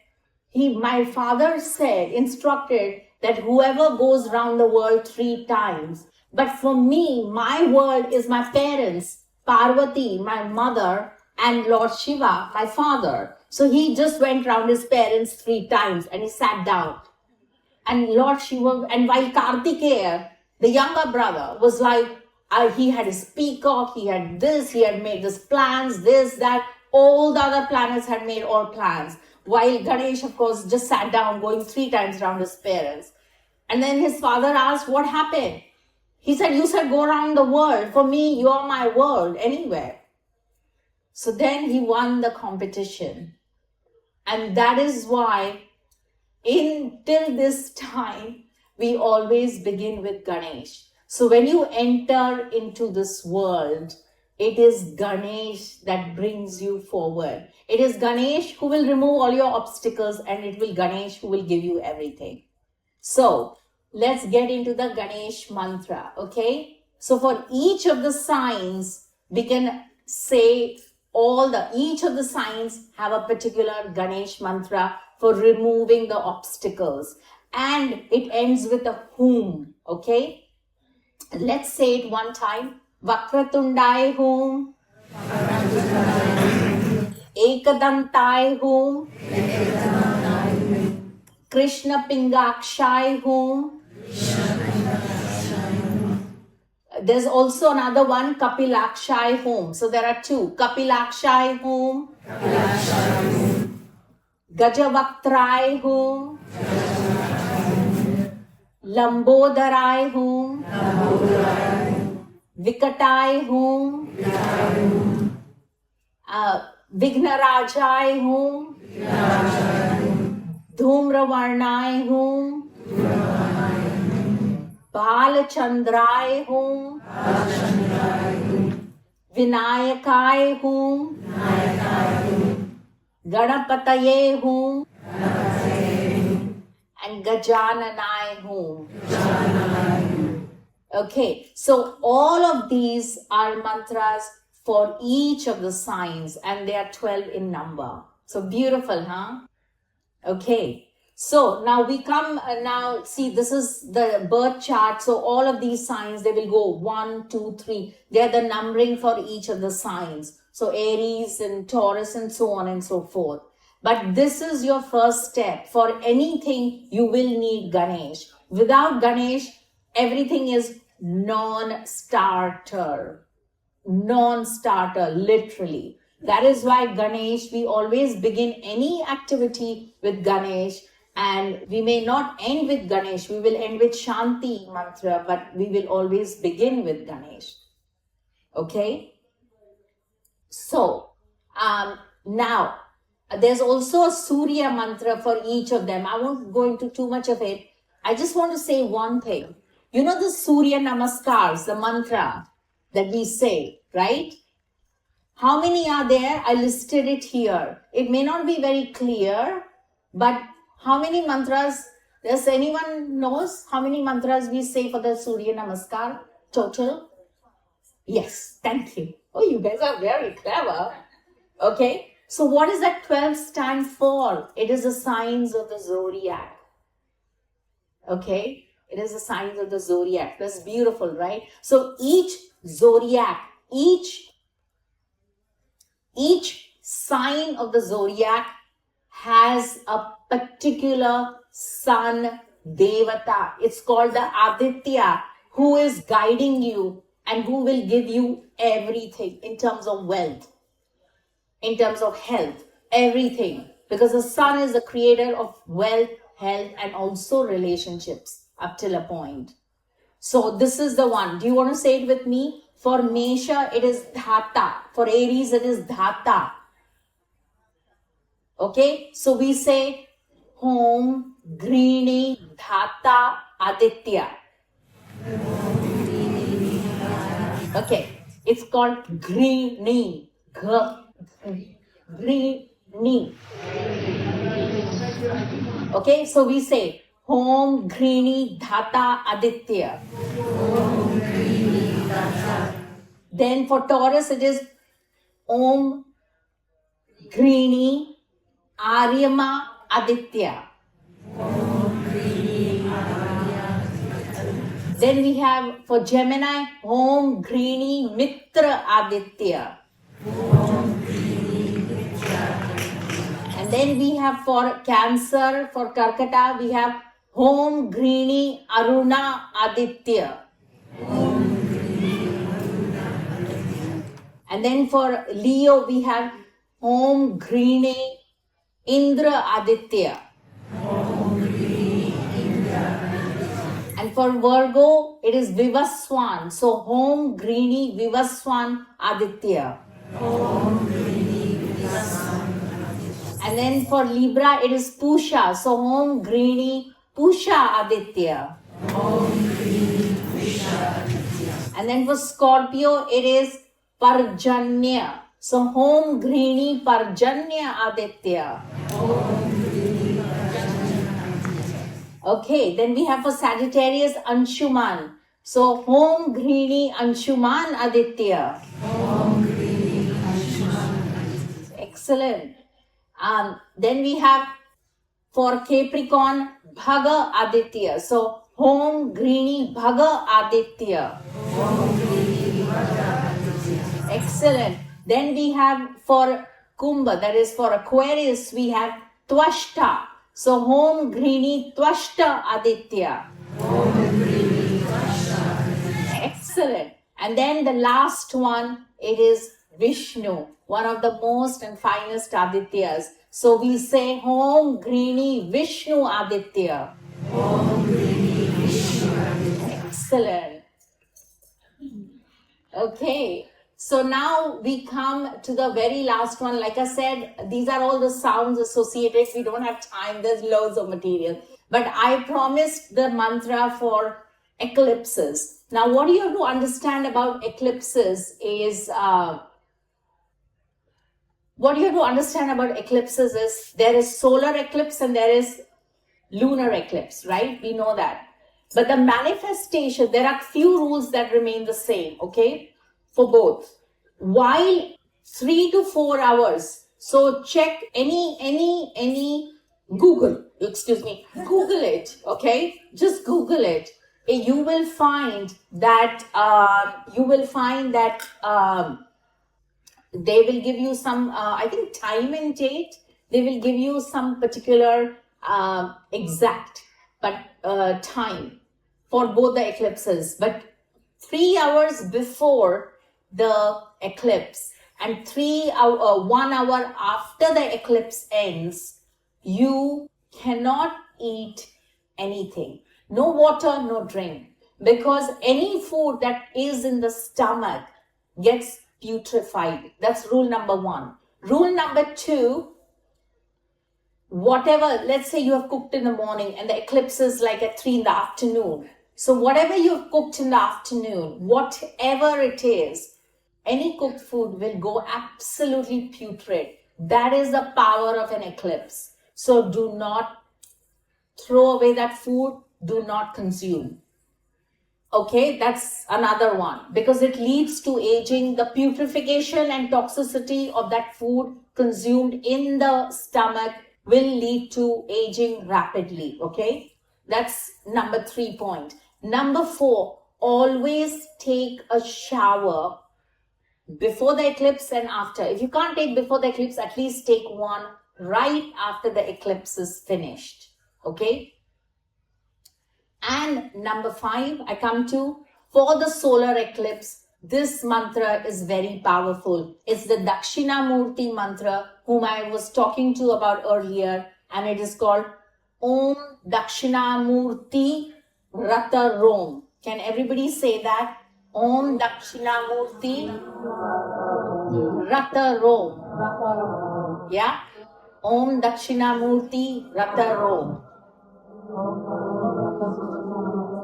my father said, instructed that whoever goes around the world 3 times. But for me, my world is my parents, Parvati, my mother, and Lord Shiva, my father. So he just went round his parents 3 times and he sat down. And Lord Shiva, and while Kartikeya, the younger brother, was like, he had his peacock, he had this, he had made this plans, this, that. All the other planets had made all plans. While Ganesh, of course, just sat down going 3 times around his parents. And then his father asked, what happened? He said, you said go around the world. For me, you are my world anywhere. So then he won the competition. And that is why till this time, we always begin with Ganesh. So when you enter into this world, it is Ganesh that brings you forward. It is Ganesh who will remove all your obstacles, and it will Ganesh who will give you everything. So let's get into the Ganesh mantra, okay? So for each of the signs, we can say each of the signs have a particular Ganesh mantra for removing the obstacles. And it ends with a whom, okay? Let's say it one time. Vakratundai hum. Ekadantai hum. Krishna Pingakshai hum. There's also another one, Kapilakshai hum. So there are 2. Kapilakshai hum. Gajavaktrai hum. Lambodarai hum. Vikatai hum. Vighnarajai hum. Dhumravarnai hum. Balachandrai hum. Vinayakai hum. Ganapataye hum. And Gajananai hum. Okay, so all of these are mantras for each of the signs, and they are 12 in number. So beautiful, huh? Okay, so now we come, now see, this is the birth chart. So all of these signs, they will go 1, 2, 3. They are the numbering for each of the signs. So Aries and Taurus and so on and so forth. But this is your first step. For anything, you will need Ganesh. Without Ganesh, everything is non-starter. Non-starter, literally. That is why Ganesh, we always begin any activity with Ganesh, and we may not end with Ganesh. We will end with Shanti mantra, but we will always begin with Ganesh. Okay? So, now, There's also a Surya mantra for each of them. I won't go into too much of it. I just want to say one thing. You know the Surya Namaskars, the mantra that we say, right? How many are there? I listed it here. It may not be very clear, but how many mantras? Does anyone knows how many mantras we say for the Surya Namaskar total? Yes, thank you. Oh, you guys are very clever. Okay, so what does that 12 stand for? It is the signs of the zodiac. Okay, it is the signs of the zodiac. That's beautiful, right? So each zodiac, each sign of the zodiac has a particular sun devata. It's called the Aditya, who is guiding you and who will give you everything in terms of wealth, in terms of health, everything. Because the sun is the creator of wealth, health, and also relationships up till a point. So this is the one. Do you want to say it with me? For Mesha, it is Dhata. For Aries, it is Dhata. Okay, so we say Hom Greeny Dhata Aditya. Okay, it's called Greeny. Greeny. Okay, so we say Hom Greeny Dhata Aditya. Then for Taurus, it is Om Greeny Aryama Aditya. Then we have for Gemini, Om Greeny Mitra Aditya. And then we have for Cancer, for Karkata, we have Om Greeny Aruna Aditya. And then for Leo, we have Om Greeny Indra Aditya. And for Virgo, it is Vivaswan. So Om Greeny Vivaswan Aditya. And then for Libra, it is Pusha. So Om Greeny Pusha Aditya. And then for Scorpio, it is Parjanya. So Om Greeny Parjanya Aditya. Okay, then we have for Sagittarius Anshuman. So Om Greeny Anshuman Aditya. Excellent. Then we have for Capricorn Bhaga Aditya. So Om Greeny Bhaga Aditya. Excellent. Then we have for Kumbha, that is for Aquarius, we have Twashta. So Om Greeny Twashta Aditya. Excellent. And then the last one, it is Vishnu, one of the most and finest Adityas. So we say Om Greeny Vishnu Aditya. Excellent. Okay. So now we come to the very last one. Like I said, these are all the sounds associated. We don't have time. There's loads of material. But I promised the mantra for eclipses. Now, what you have to understand about eclipses is, there is solar eclipse and there is lunar eclipse, right? We know that. But the manifestation, there are few rules that remain the same, okay? For both. While 3 to 4 hours, so check any Google it, okay? Just Google it. You will find that they will give you some, I think time and date, they will give you some particular exact time for both the eclipses. But 3 hours before the eclipse and 1 hour after the eclipse ends, you cannot eat anything. No water, no drink. Because any food that is in the stomach gets putrefied. That's rule number 1. Rule number 2, whatever, let's say you have cooked in the morning and the eclipse is like at 3 in the afternoon. So whatever you've cooked in the afternoon, whatever it is, any cooked food will go absolutely putrid. That is the power of an eclipse. So do not throw away that food. Do not consume. Okay, that's another one, because it leads to aging. The putrefaction and toxicity of that food consumed in the stomach will lead to aging rapidly. Okay, that's number 3 point. Number 4, always take a shower before the eclipse and after. If you can't take before the eclipse, at least take one right after the eclipse is finished. Okay. And number 5, I come to, for the solar eclipse, this mantra is very powerful. It's the Dakshinamurti mantra, whom I was talking to about earlier, and it is called Om Dakshinamurti Rata Rom. Can everybody say that? Om Dakshinamurti Rata Rom. Yeah? Om Dakshinamurti Rata Rom.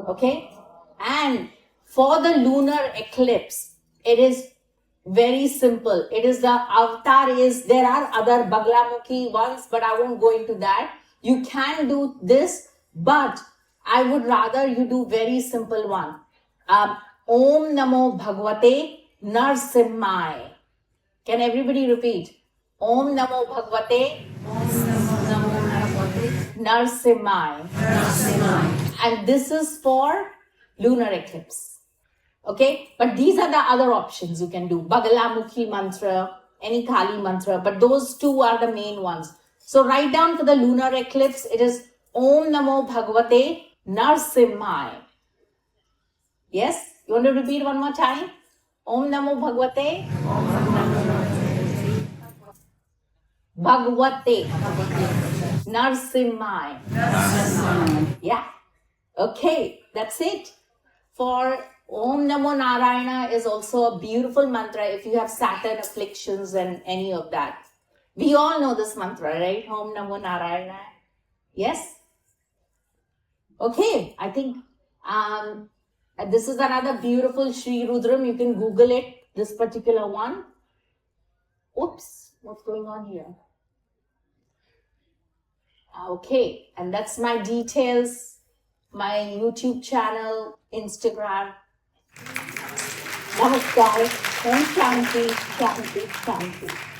Okay, and for the lunar eclipse, it is very simple. It is the avatar is, there are other Baglamukhi ones, but I won't go into that. You can do this, but I would rather you do very simple one. Om Namo Bhagavate Narsimhai. Can everybody repeat? Om Namo Bhagavate Narsimhai. And this is for lunar eclipse. Okay, but these are the other options you can do. Bagalamukhi mantra, any Kali mantra, but those 2 are the main ones. So write down for the lunar eclipse, it is Om Namo Bhagavate Narsimhai. Yes, you want to repeat one more time? Om Namo Bhagavate Narsimhai. Yeah. Okay, that's it. For Om Namo Narayana is also a beautiful mantra if you have Saturn afflictions and any of that. We all know this mantra, right? Om Namo Narayana. Yes? Okay, I think this is another beautiful Sri Rudram. You can Google it, this particular one. Oops, what's going on here? Okay, and that's my details. My YouTube channel, Instagram. Namaskar. Om Shanti, Shanti, Shanti.